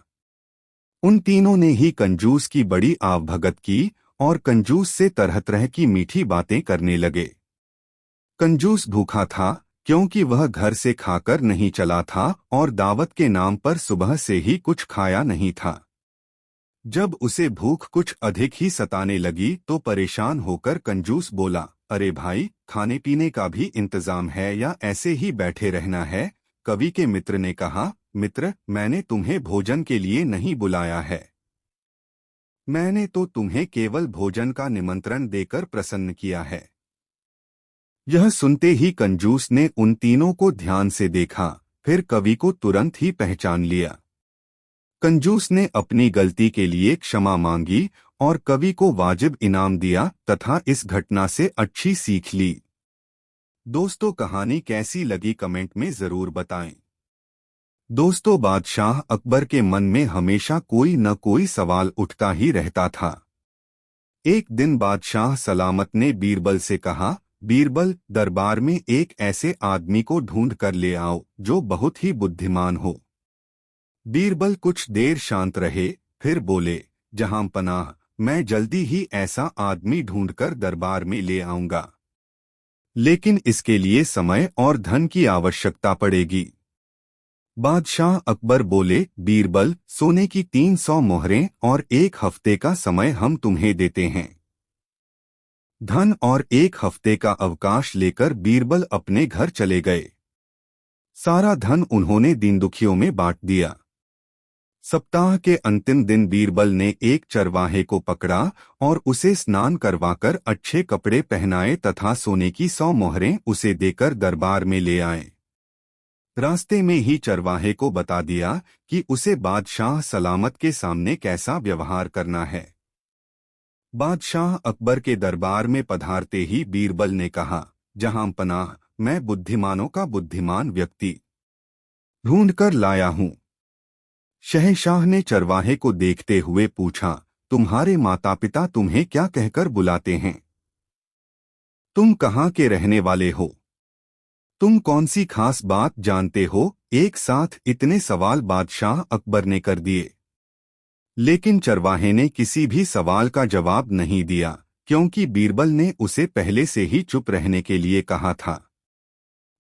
उन तीनों ने ही कंजूस की बड़ी आवभगत की और कंजूस से तरह तरह की मीठी बातें करने लगे। कंजूस भूखा था क्योंकि वह घर से खाकर नहीं चला था और दावत के नाम पर सुबह से ही कुछ खाया नहीं था। जब उसे भूख कुछ अधिक ही सताने लगी तो परेशान होकर कंजूस बोला, अरे भाई, खाने पीने का भी इंतजाम है या ऐसे ही बैठे रहना है? कवि के मित्र ने कहा, मित्र, मैंने तुम्हें भोजन के लिए नहीं बुलाया है। मैंने तो तुम्हें केवल भोजन का निमंत्रण देकर प्रसन्न किया है। यह सुनते ही कंजूस ने उन तीनों को ध्यान से देखा, फिर कवि को तुरंत ही पहचान लिया। कंजूस ने अपनी गलती के लिए क्षमा मांगी और कवि को वाजिब इनाम दिया तथा इस घटना से अच्छी सीख ली। दोस्तों, कहानी कैसी लगी कमेंट में जरूर बताएं। दोस्तों, बादशाह अकबर के मन में हमेशा कोई न कोई सवाल उठता ही रहता था। एक दिन बादशाह सलामत ने बीरबल से कहा, बीरबल, दरबार में एक ऐसे आदमी को ढूंढ कर ले आओ जो बहुत ही बुद्धिमान हो। बीरबल कुछ देर शांत रहे, फिर बोले, जहां पनाह, मैं जल्दी ही ऐसा आदमी ढूंढकर दरबार में ले आऊंगा, लेकिन इसके लिए समय और धन की आवश्यकता पड़ेगी। बादशाह अकबर बोले, बीरबल, सोने की 300 मोहरें और 1 हफ्ते का समय हम तुम्हें देते हैं। धन और 1 हफ्ते का अवकाश लेकर बीरबल अपने घर चले गए। सारा धन उन्होंने दीन दुखियों में बांट दिया। सप्ताह के अंतिम दिन बीरबल ने एक चरवाहे को पकड़ा और उसे स्नान करवाकर अच्छे कपड़े पहनाए तथा सोने की 100 मोहरें उसे देकर दरबार में ले आए। रास्ते में ही चरवाहे को बता दिया कि उसे बादशाह सलामत के सामने कैसा व्यवहार करना है। बादशाह अकबर के दरबार में पधारते ही बीरबल ने कहा, जहां पनाह, मैं बुद्धिमानों का बुद्धिमान व्यक्ति ढूंढकर लाया हूं। शहंशाह ने चरवाहे को देखते हुए पूछा, तुम्हारे माता पिता तुम्हें क्या कहकर बुलाते हैं? तुम कहाँ के रहने वाले हो? तुम कौन सी खास बात जानते हो? एक साथ इतने सवाल बादशाह अकबर ने कर दिए, लेकिन चरवाहे ने किसी भी सवाल का जवाब नहीं दिया क्योंकि बीरबल ने उसे पहले से ही चुप रहने के लिए कहा था।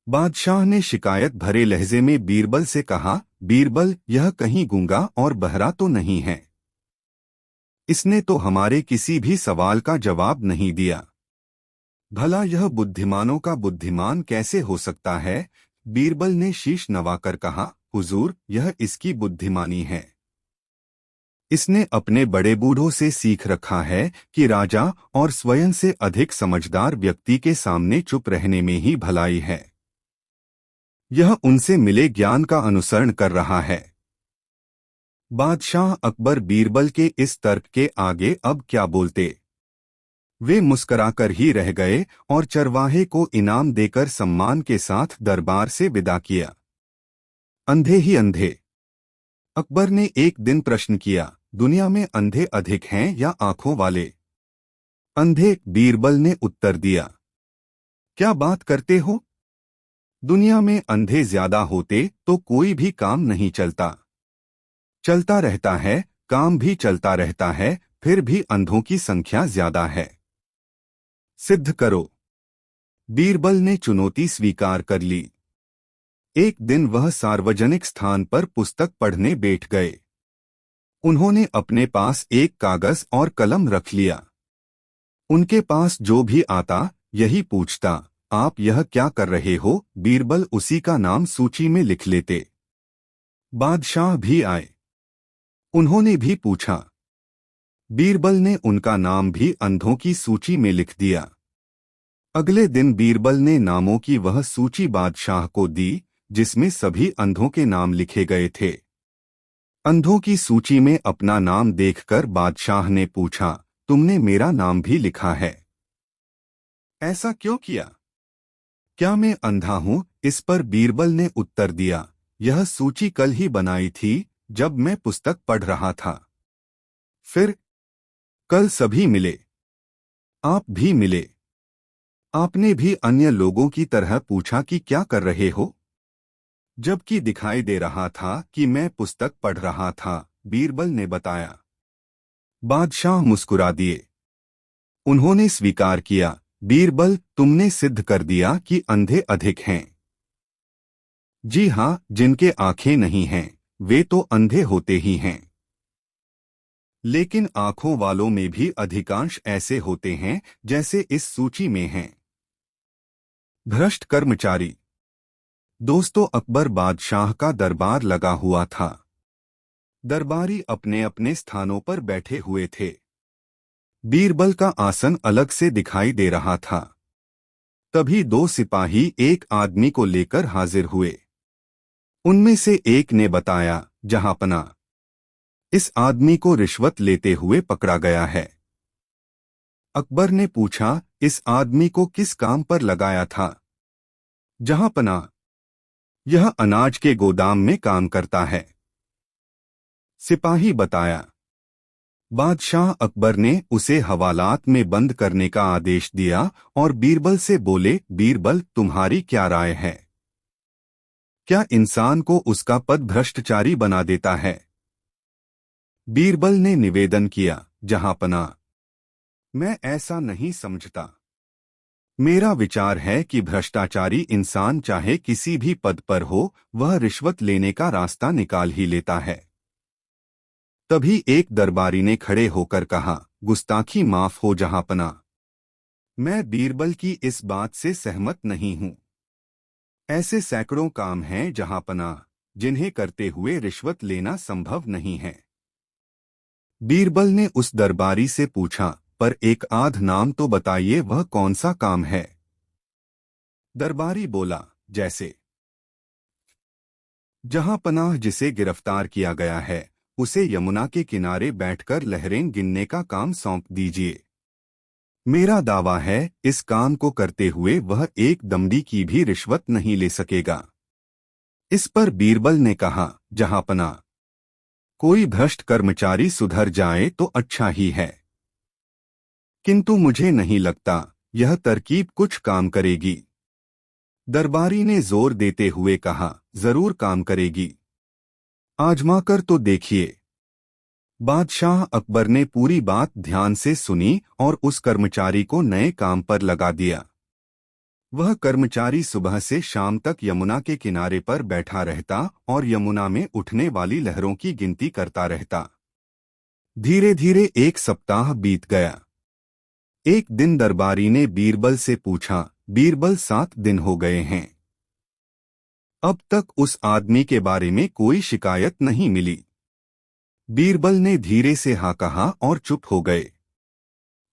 बादशाह ने शिकायत भरे लहजे में बीरबल से कहा, बीरबल, यह कहीं गूंगा और बहरा तो नहीं है? इसने तो हमारे किसी भी सवाल का जवाब नहीं दिया। भला यह बुद्धिमानों का बुद्धिमान कैसे हो सकता है? बीरबल ने शीश नवाकर कहा, हुजूर, यह इसकी बुद्धिमानी है। इसने अपने बड़े बूढ़ों से सीख रखा है कि राजा और स्वयं से अधिक समझदार व्यक्ति के सामने चुप रहने में ही भलाई है। यह उनसे मिले ज्ञान का अनुसरण कर रहा है। बादशाह अकबर बीरबल के इस तर्क के आगे अब क्या बोलते। वे मुस्कराकर ही रह गए और चरवाहे को इनाम देकर सम्मान के साथ दरबार से विदा किया। अंधे ही अंधे। अकबर ने एक दिन प्रश्न किया, दुनिया में अंधे अधिक हैं या आंखों वाले? अंधे, बीरबल ने उत्तर दिया। क्या बात करते हो? दुनिया में अंधे ज्यादा होते तो कोई भी काम नहीं चलता। चलता रहता है, काम भी चलता रहता है, फिर भी अंधों की संख्या ज्यादा है। सिद्ध करो। बीरबल ने चुनौती स्वीकार कर ली। एक दिन वह सार्वजनिक स्थान पर पुस्तक पढ़ने बैठ गए। उन्होंने अपने पास एक कागज और कलम रख लिया। उनके पास जो भी आता यही पूछता, आप यह क्या कर रहे हो? बीरबल उसी का नाम सूची में लिख लेते। बादशाह भी आए। उन्होंने भी पूछा। बीरबल ने उनका नाम भी अंधों की सूची में लिख दिया। अगले दिन बीरबल ने नामों की वह सूची बादशाह को दी, जिसमें सभी अंधों के नाम लिखे गए थे। अंधों की सूची में अपना नाम देखकर बादशाह ने पूछा, तुमने मेरा नाम भी लिखा है? ऐसा क्यों किया? क्या मैं अंधा हूं? इस पर बीरबल ने उत्तर दिया, यह सूची कल ही बनाई थी जब मैं पुस्तक पढ़ रहा था। फिर कल सभी मिले। आप भी मिले। आपने भी अन्य लोगों की तरह पूछा कि क्या कर रहे हो? जबकि दिखाई दे रहा था कि मैं पुस्तक पढ़ रहा था, बीरबल ने बताया। बादशाह मुस्कुरा दिए। उन्होंने स्वीकार किया, बीरबल, तुमने सिद्ध कर दिया कि अंधे अधिक हैं। जी हाँ, जिनके आंखें नहीं हैं वे तो अंधे होते ही हैं। लेकिन आंखों वालों में भी अधिकांश ऐसे होते हैं जैसे इस सूची में हैं। भ्रष्ट कर्मचारी। दोस्तों, अकबर बादशाह का दरबार लगा हुआ था। दरबारी अपने अपने स्थानों पर बैठे हुए थे। बीरबल का आसन अलग से दिखाई दे रहा था। तभी दो सिपाही एक आदमी को लेकर हाजिर हुए। उनमें से एक ने बताया, जहांपना, इस आदमी को रिश्वत लेते हुए पकड़ा गया है। अकबर ने पूछा, इस आदमी को किस काम पर लगाया था? जहांपना, यह अनाज के गोदाम में काम करता है। सिपाही बताया। बादशाह अकबर ने उसे हवालात में बंद करने का आदेश दिया और बीरबल से बोले, बीरबल, तुम्हारी क्या राय है? क्या इंसान को उसका पद भ्रष्टाचारी बना देता है? बीरबल ने निवेदन किया, जहांपना, मैं ऐसा नहीं समझता। मेरा विचार है कि भ्रष्टाचारी इंसान चाहे किसी भी पद पर हो, वह रिश्वत लेने का रास्ता निकाल ही लेता है। तभी एक दरबारी ने खड़े होकर कहा, गुस्ताखी माफ हो जहांपना, मैं बीरबल की इस बात से सहमत नहीं हूं। ऐसे सैकड़ों काम हैं जहांपना, जिन्हें करते हुए रिश्वत लेना संभव नहीं है। बीरबल ने उस दरबारी से पूछा, पर एक आध नाम तो बताइए, वह कौन सा काम है? दरबारी बोला, जैसे, जहांपनाह, जिसे गिरफ्तार किया गया है उसे यमुना के किनारे बैठकर लहरें गिनने का काम सौंप दीजिए। मेरा दावा है इस काम को करते हुए वह एक दमड़ी की भी रिश्वत नहीं ले सकेगा। इस पर बीरबल ने कहा, जहांपना, कोई भ्रष्ट कर्मचारी सुधर जाए तो अच्छा ही है, किंतु मुझे नहीं लगता यह तरकीब कुछ काम करेगी। दरबारी ने जोर देते हुए कहा, जरूर काम करेगी, आजमाकर तो देखिए। बादशाह अकबर ने पूरी बात ध्यान से सुनी और उस कर्मचारी को नए काम पर लगा दिया। वह कर्मचारी सुबह से शाम तक यमुना के किनारे पर बैठा रहता और यमुना में उठने वाली लहरों की गिनती करता रहता। धीरे धीरे एक सप्ताह बीत गया। एक दिन दरबारी ने बीरबल से पूछा, बीरबल, 7 दिन हो गए हैं, अब तक उस आदमी के बारे में कोई शिकायत नहीं मिली। बीरबल ने धीरे से हाँ कहा और चुप हो गए,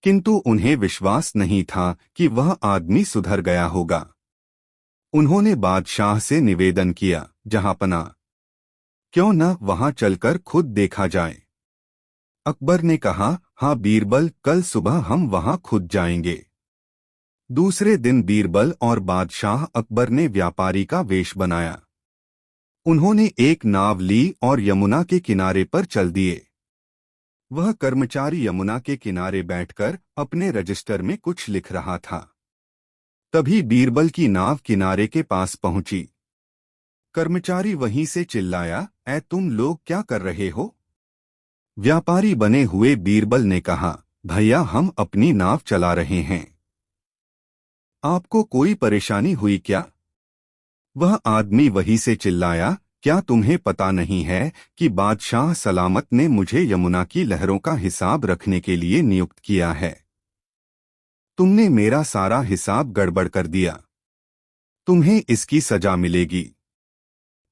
किंतु उन्हें विश्वास नहीं था कि वह आदमी सुधर गया होगा। उन्होंने बादशाह से निवेदन किया, जहांपना, क्यों न वहां चलकर खुद देखा जाए। अकबर ने कहा, हाँ बीरबल, कल सुबह हम वहां खुद जाएंगे। दूसरे दिन बीरबल और बादशाह अकबर ने व्यापारी का वेश बनाया। उन्होंने एक नाव ली और यमुना के किनारे पर चल दिए। वह कर्मचारी यमुना के किनारे बैठकर अपने रजिस्टर में कुछ लिख रहा था। तभी बीरबल की नाव किनारे के पास पहुंची। कर्मचारी वहीं से चिल्लाया, ऐ तुम लोग क्या कर रहे हो? व्यापारी बने हुए बीरबल ने कहा, भैया हम अपनी नाव चला रहे हैं। आपको कोई परेशानी हुई क्या? वह आदमी वहीं से चिल्लाया, क्या तुम्हें पता नहीं है कि बादशाह सलामत ने मुझे यमुना की लहरों का हिसाब रखने के लिए नियुक्त किया है। तुमने मेरा सारा हिसाब गड़बड़ कर दिया। तुम्हें इसकी सजा मिलेगी।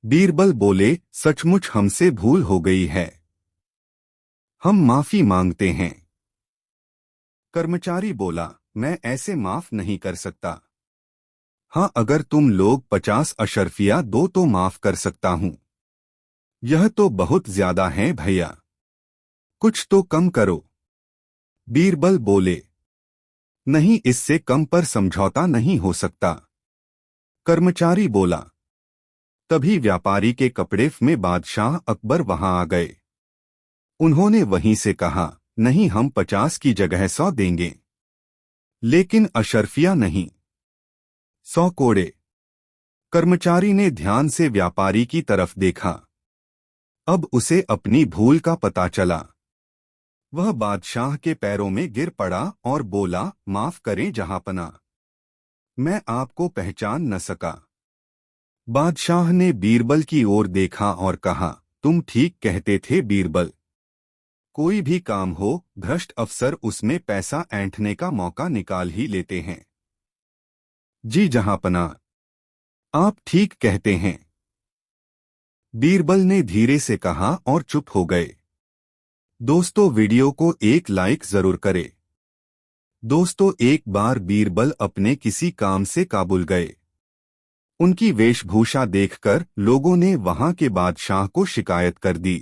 बीरबल बोले, सचमुच हमसे भूल हो गई है। हम माफी मांगते हैं। कर्मचारी बोला, मैं ऐसे माफ नहीं कर सकता। हाँ, अगर तुम लोग 50 अशर्फिया दो तो माफ कर सकता हूं। यह तो बहुत ज्यादा है भैया। कुछ तो कम करो। बीरबल बोले, नहीं, इससे कम पर समझौता नहीं हो सकता। कर्मचारी बोला। तभी व्यापारी के कपड़े में बादशाह अकबर वहां आ गए। उन्होंने वहीं से कहा, नहीं, हम 50 की जगह 100 देंगे, लेकिन अशर्फिया नहीं। 100 कोड़े। कर्मचारी ने ध्यान से व्यापारी की तरफ देखा। अब उसे अपनी भूल का पता चला। वह बादशाह के पैरों में गिर पड़ा और बोला, माफ करें जहांपना, मैं आपको पहचान न सका। बादशाह ने बीरबल की ओर देखा और कहा, तुम ठीक कहते थे बीरबल। कोई भी काम हो, भ्रष्ट अफसर उसमें पैसा ऐंठने का मौका निकाल ही लेते हैं। जी जहांपना, आप ठीक कहते हैं। बीरबल ने धीरे से कहा और चुप हो गए। दोस्तों, वीडियो को एक लाइक जरूर करें। दोस्तों, एक बार बीरबल अपने किसी काम से काबुल गए। उनकी वेशभूषा देखकर लोगों ने वहां के बादशाह को शिकायत कर दी।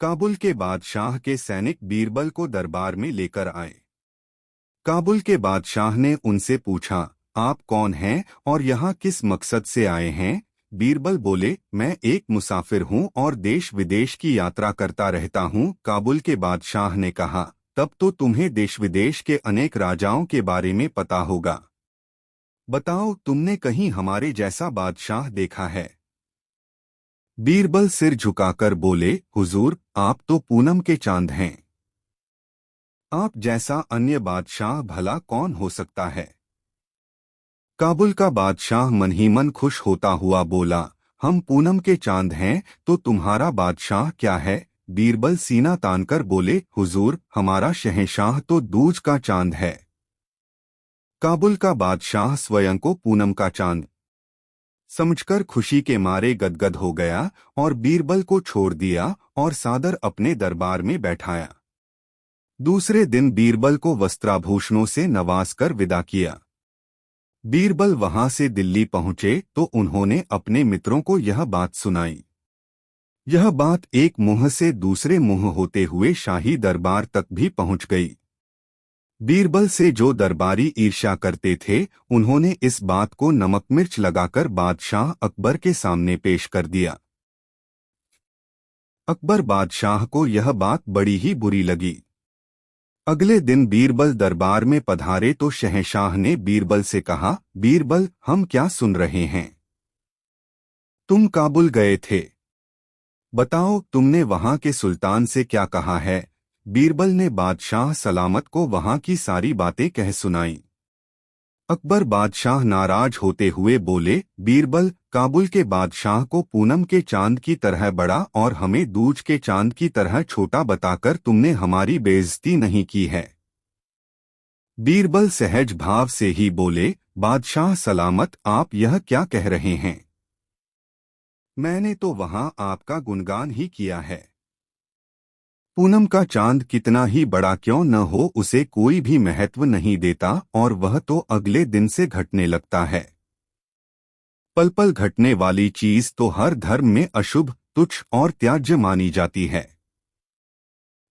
काबुल के बादशाह के सैनिक बीरबल को दरबार में लेकर आए। काबुल के बादशाह ने उनसे पूछा, आप कौन हैं और यहाँ किस मकसद से आए हैं? बीरबल बोले, मैं एक मुसाफिर हूँ और देश विदेश की यात्रा करता रहता हूँ। काबुल के बादशाह ने कहा, तब तो तुम्हें देश विदेश के अनेक राजाओं के बारे में पता होगा। बताओ, तुमने कहीं हमारे जैसा बादशाह देखा है? बीरबल सिर झुकाकर बोले, हुजूर, आप तो पूनम के चांद हैं। आप जैसा अन्य बादशाह भला कौन हो सकता है? काबुल का बादशाह मन ही मन खुश होता हुआ बोला, हम पूनम के चांद हैं तो तुम्हारा बादशाह क्या है? बीरबल सीना तानकर बोले, हुजूर, हमारा शहंशाह तो दूज का चांद है। काबुल का बादशाह स्वयं को पूनम का चांद समझकर खुशी के मारे गदगद हो गया और बीरबल को छोड़ दिया और सादर अपने दरबार में बैठाया। दूसरे दिन बीरबल को वस्त्राभूषणों से नवाज कर विदा किया। बीरबल वहां से दिल्ली पहुंचे तो उन्होंने अपने मित्रों को यह बात सुनाई। यह बात एक मुंह से दूसरे मुंह होते हुए शाही दरबार तक भी पहुंच गई। बीरबल से जो दरबारी ईर्ष्या करते थे, उन्होंने इस बात को नमक मिर्च लगाकर बादशाह अकबर के सामने पेश कर दिया। अकबर बादशाह को यह बात बड़ी ही बुरी लगी। अगले दिन बीरबल दरबार में पधारे तो शहंशाह ने बीरबल से कहा, बीरबल, हम क्या सुन रहे हैं? तुम काबुल गए थे। बताओ, तुमने वहां के सुल्तान से क्या कहा है? बीरबल ने बादशाह सलामत को वहां की सारी बातें कह सुनाई। अकबर बादशाह नाराज होते हुए बोले, बीरबल, काबुल के बादशाह को पूनम के चांद की तरह बड़ा और हमें दूज के चांद की तरह छोटा बताकर तुमने हमारी बेइज्जती नहीं की है। बीरबल सहज भाव से ही बोले, बादशाह सलामत, आप यह क्या कह रहे हैं? मैंने तो वहां आपका गुणगान ही किया है। पूनम का चांद कितना ही बड़ा क्यों न हो, उसे कोई भी महत्व नहीं देता और वह तो अगले दिन से घटने लगता है। पल पल घटने वाली चीज तो हर धर्म में अशुभ, तुच्छ और त्याज्य मानी जाती है।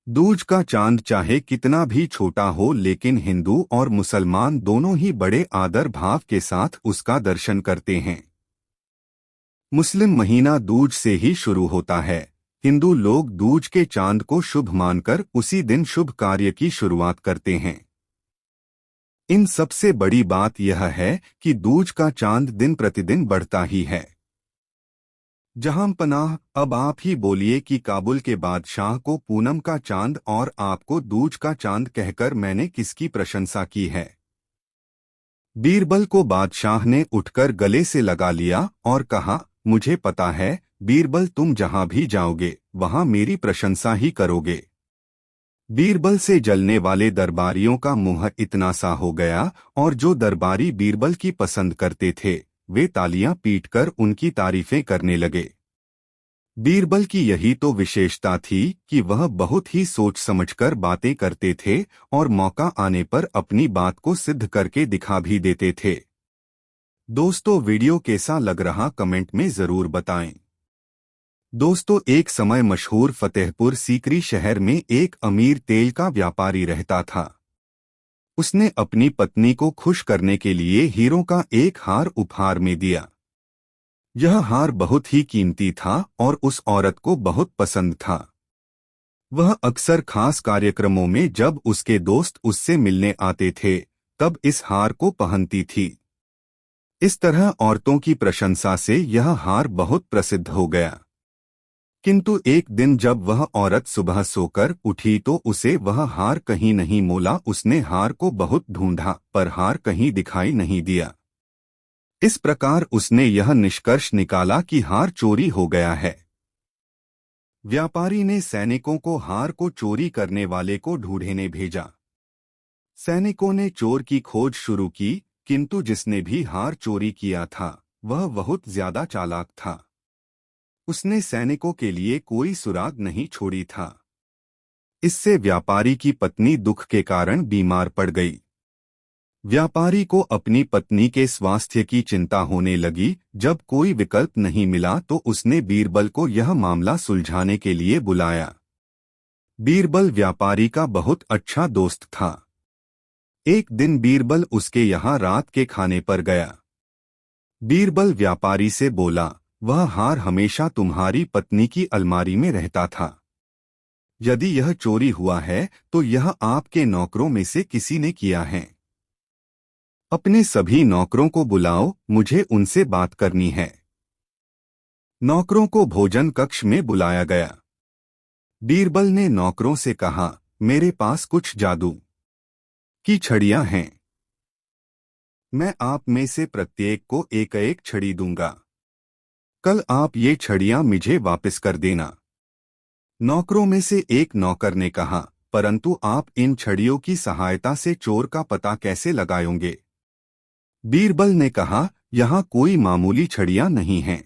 दूज का चांद चाहे कितना भी छोटा हो, लेकिन हिंदू और मुसलमान दोनों ही बड़े आदर भाव के साथ उसका दर्शन करते हैं। मुस्लिम महीना दूज से ही शुरू होता है। हिंदू लोग दूज के चांद को शुभ मानकर उसी दिन शुभ कार्य की शुरुआत करते हैं। इन सबसे बड़ी बात यह है कि दूज का चांद दिन प्रतिदिन बढ़ता ही है। जहां पनाह, अब आप ही बोलिए कि काबुल के बादशाह को पूनम का चांद और आपको दूज का चांद कहकर मैंने किसकी प्रशंसा की है। बीरबल को बादशाह ने उठकर गले से लगा लिया और कहा, मुझे पता है बीरबल, तुम जहां भी जाओगे वहां मेरी प्रशंसा ही करोगे। बीरबल से जलने वाले दरबारियों का मुंह इतना सा हो गया और जो दरबारी बीरबल की पसंद करते थे वे तालियां पीटकर उनकी तारीफें करने लगे। बीरबल की यही तो विशेषता थी कि वह बहुत ही सोच समझकर बातें करते थे और मौका आने पर अपनी बात को सिद्ध करके दिखा भी देते थे। दोस्तों, वीडियो कैसा लग रहा कमेंट में जरूर बताएं। दोस्तों, एक समय मशहूर फतेहपुर सीकरी शहर में एक अमीर तेल का व्यापारी रहता था। उसने अपनी पत्नी को खुश करने के लिए हीरों का एक हार उपहार में दिया। यह हार बहुत ही कीमती था और उस औरत को बहुत पसंद था। वह अक्सर खास कार्यक्रमों में जब उसके दोस्त उससे मिलने आते थे तब इस हार को पहनती थी। इस तरह औरतों की प्रशंसा से यह हार बहुत प्रसिद्ध हो गया। किंतु एक दिन जब वह औरत सुबह सोकर उठी तो उसे वह हार कहीं नहीं मोला। उसने हार को बहुत ढूंढा पर हार कहीं दिखाई नहीं दिया। इस प्रकार उसने यह निष्कर्ष निकाला कि हार चोरी हो गया है। व्यापारी ने सैनिकों को हार को चोरी करने वाले को ढूंढने भेजा। सैनिकों ने चोर की खोज शुरू की, किंतु जिसने भी हार चोरी किया था वह बहुत ज्यादा चालाक था। उसने सैनिकों के लिए कोई सुराग नहीं छोड़ी था। इससे व्यापारी की पत्नी दुख के कारण बीमार पड़ गई। व्यापारी को अपनी पत्नी के स्वास्थ्य की चिंता होने लगी। जब कोई विकल्प नहीं मिला तो उसने बीरबल को यह मामला सुलझाने के लिए बुलाया। बीरबल व्यापारी का बहुत अच्छा दोस्त था। एक दिन बीरबल उसके यहाँ रात के खाने पर गया। बीरबल व्यापारी से बोला, वह हार हमेशा तुम्हारी पत्नी की अलमारी में रहता था। यदि यह चोरी हुआ है तो यह आपके नौकरों में से किसी ने किया है। अपने सभी नौकरों को बुलाओ, मुझे उनसे बात करनी है। नौकरों को भोजन कक्ष में बुलाया गया। बीरबल ने नौकरों से कहा, मेरे पास कुछ जादू की छड़ियां हैं। मैं आप में से प्रत्येक को एक एक छड़ी दूंगा। कल आप ये छड़ियां मुझे वापस कर देना। नौकरों में से एक नौकर ने कहा, परंतु आप इन छड़ियों की सहायता से चोर का पता कैसे लगाएंगे? बीरबल ने कहा, यहाँ कोई मामूली छड़ियां नहीं हैं।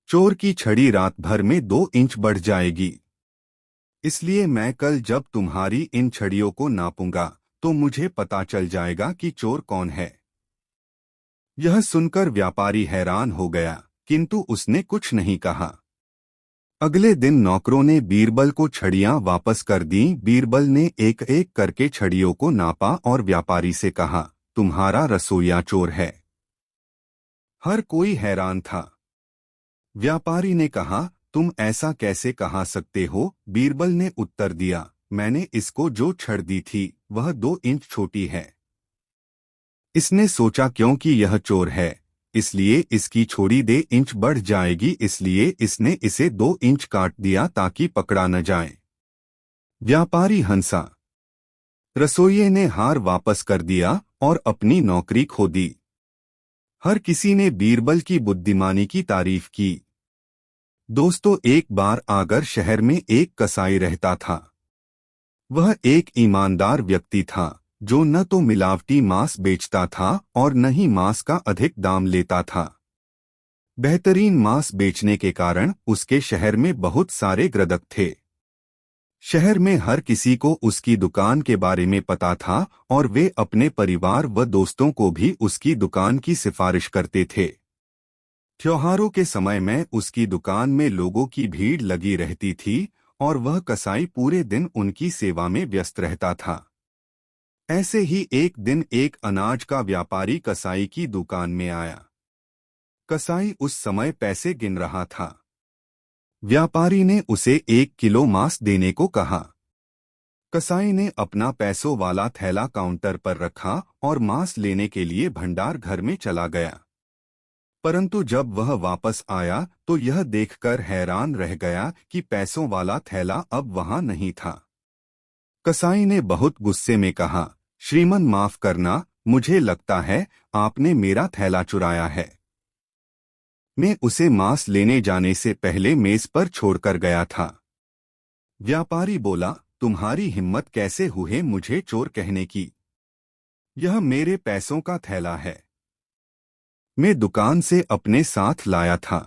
चोर की छड़ी रात भर में 2 इंच बढ़ जाएगी। इसलिए मैं कल जब तुम्हारी इन छड़ियों को नापूंगा तो मुझे पता चल जाएगा कि चोर कौन है। यह सुनकर व्यापारी हैरान हो गया, किंतु उसने कुछ नहीं कहा। अगले दिन नौकरों ने बीरबल को छड़ियां वापस कर दी। बीरबल ने एक एक करके छड़ियों को नापा और व्यापारी से कहा, तुम्हारा रसोइया चोर है। हर कोई हैरान था। व्यापारी ने कहा, तुम ऐसा कैसे कहा सकते हो? बीरबल ने उत्तर दिया, मैंने इसको जो छड़ दी थी वह 2 इंच छोटी है। इसने सोचा क्योंकि यह चोर है इसलिए इसकी छोड़ी 2 इंच बढ़ जाएगी, इसलिए इसने इसे 2 इंच काट दिया ताकि पकड़ा न जाए। व्यापारी हंसा। रसोइये ने हार वापस कर दिया और अपनी नौकरी खो दी। हर किसी ने बीरबल की बुद्धिमानी की तारीफ की। दोस्तों, एक बार आगर शहर में एक कसाई रहता था। वह एक ईमानदार व्यक्ति था जो न तो मिलावटी मांस बेचता था और न ही मांस का अधिक दाम लेता था। बेहतरीन मांस बेचने के कारण उसके शहर में बहुत सारे ग्राहक थे। शहर में हर किसी को उसकी दुकान के बारे में पता था और वे अपने परिवार व दोस्तों को भी उसकी दुकान की सिफारिश करते थे। त्योहारों के समय में उसकी दुकान में लोगों की भीड़ लगी रहती थी और वह कसाई पूरे दिन उनकी सेवा में व्यस्त रहता था। ऐसे ही एक दिन एक अनाज का व्यापारी कसाई की दुकान में आया। कसाई उस समय पैसे गिन रहा था। व्यापारी ने उसे 1 किलो मांस देने को कहा। कसाई ने अपना पैसों वाला थैला काउंटर पर रखा और मांस लेने के लिए भंडार घर में चला गया। परंतु जब वह वापस आया तो यह देखकर हैरान रह गया कि पैसों वाला थैला अब वहां नहीं था। कसाई ने बहुत गुस्से में कहा, श्रीमान माफ करना, मुझे लगता है आपने मेरा थैला चुराया है। मैं उसे मांस लेने जाने से पहले मेज पर छोड़कर गया था। व्यापारी बोला, तुम्हारी हिम्मत कैसे हुई मुझे चोर कहने की? यह मेरे पैसों का थैला है, मैं दुकान से अपने साथ लाया था।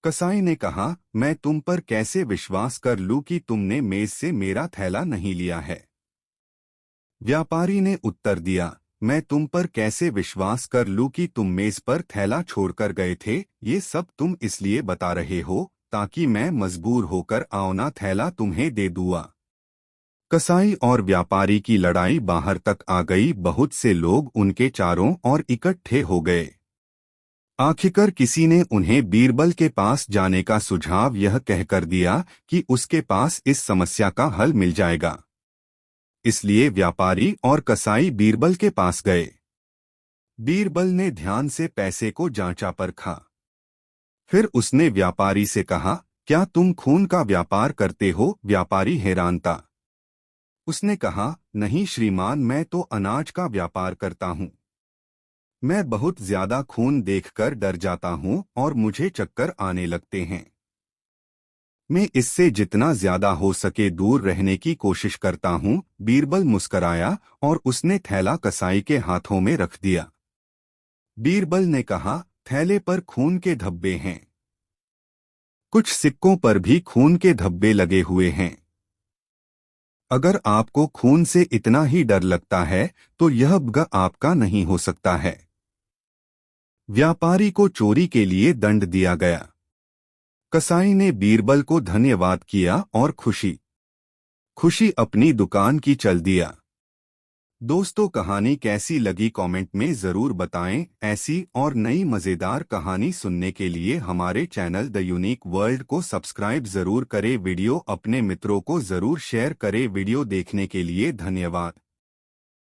कसाई ने कहा, मैं तुम पर कैसे विश्वास कर लूं कि तुमने मेज से मेरा थैला नहीं लिया है? व्यापारी ने उत्तर दिया, मैं तुम पर कैसे विश्वास कर लूं कि तुम मेज पर थैला छोड़कर गए थे? ये सब तुम इसलिए बता रहे हो ताकि मैं मजबूर होकर अपना थैला तुम्हें दे दूंगा। कसाई और व्यापारी की लड़ाई बाहर तक आ गई। बहुत से लोग उनके चारों ओर इकट्ठे हो गए। आखिरकार किसी ने उन्हें बीरबल के पास जाने का सुझाव यह कहकर दिया कि उसके पास इस समस्या का हल मिल जाएगा। इसलिए व्यापारी और कसाई बीरबल के पास गए। बीरबल ने ध्यान से पैसे को जांचा परखा। फिर उसने व्यापारी से कहा, क्या तुम खून का व्यापार करते हो? व्यापारी हैरान था। उसने कहा, नहीं श्रीमान, मैं तो अनाज का व्यापार करता हूँ। मैं बहुत ज्यादा खून देखकर डर जाता हूँ और मुझे चक्कर आने लगते हैं। मैं इससे जितना ज्यादा हो सके दूर रहने की कोशिश करता हूँ। बीरबल मुस्कराया और उसने थैला कसाई के हाथों में रख दिया। बीरबल ने कहा, थैले पर खून के धब्बे हैं। कुछ सिक्कों पर भी खून के धब्बे लगे हुए हैं। अगर आपको खून से इतना ही डर लगता है तो यह बग आपका नहीं हो सकता है। व्यापारी को चोरी के लिए दंड दिया गया। कसाई ने बीरबल को धन्यवाद किया और खुशी खुशी अपनी दुकान की चल दिया। दोस्तों, कहानी कैसी लगी कमेंट में ज़रूर बताएं। ऐसी और नई मज़ेदार कहानी सुनने के लिए हमारे चैनल द यूनिक वर्ल्ड को सब्सक्राइब ज़रूर करें। वीडियो अपने मित्रों को ज़रूर शेयर करें। वीडियो देखने के लिए धन्यवाद।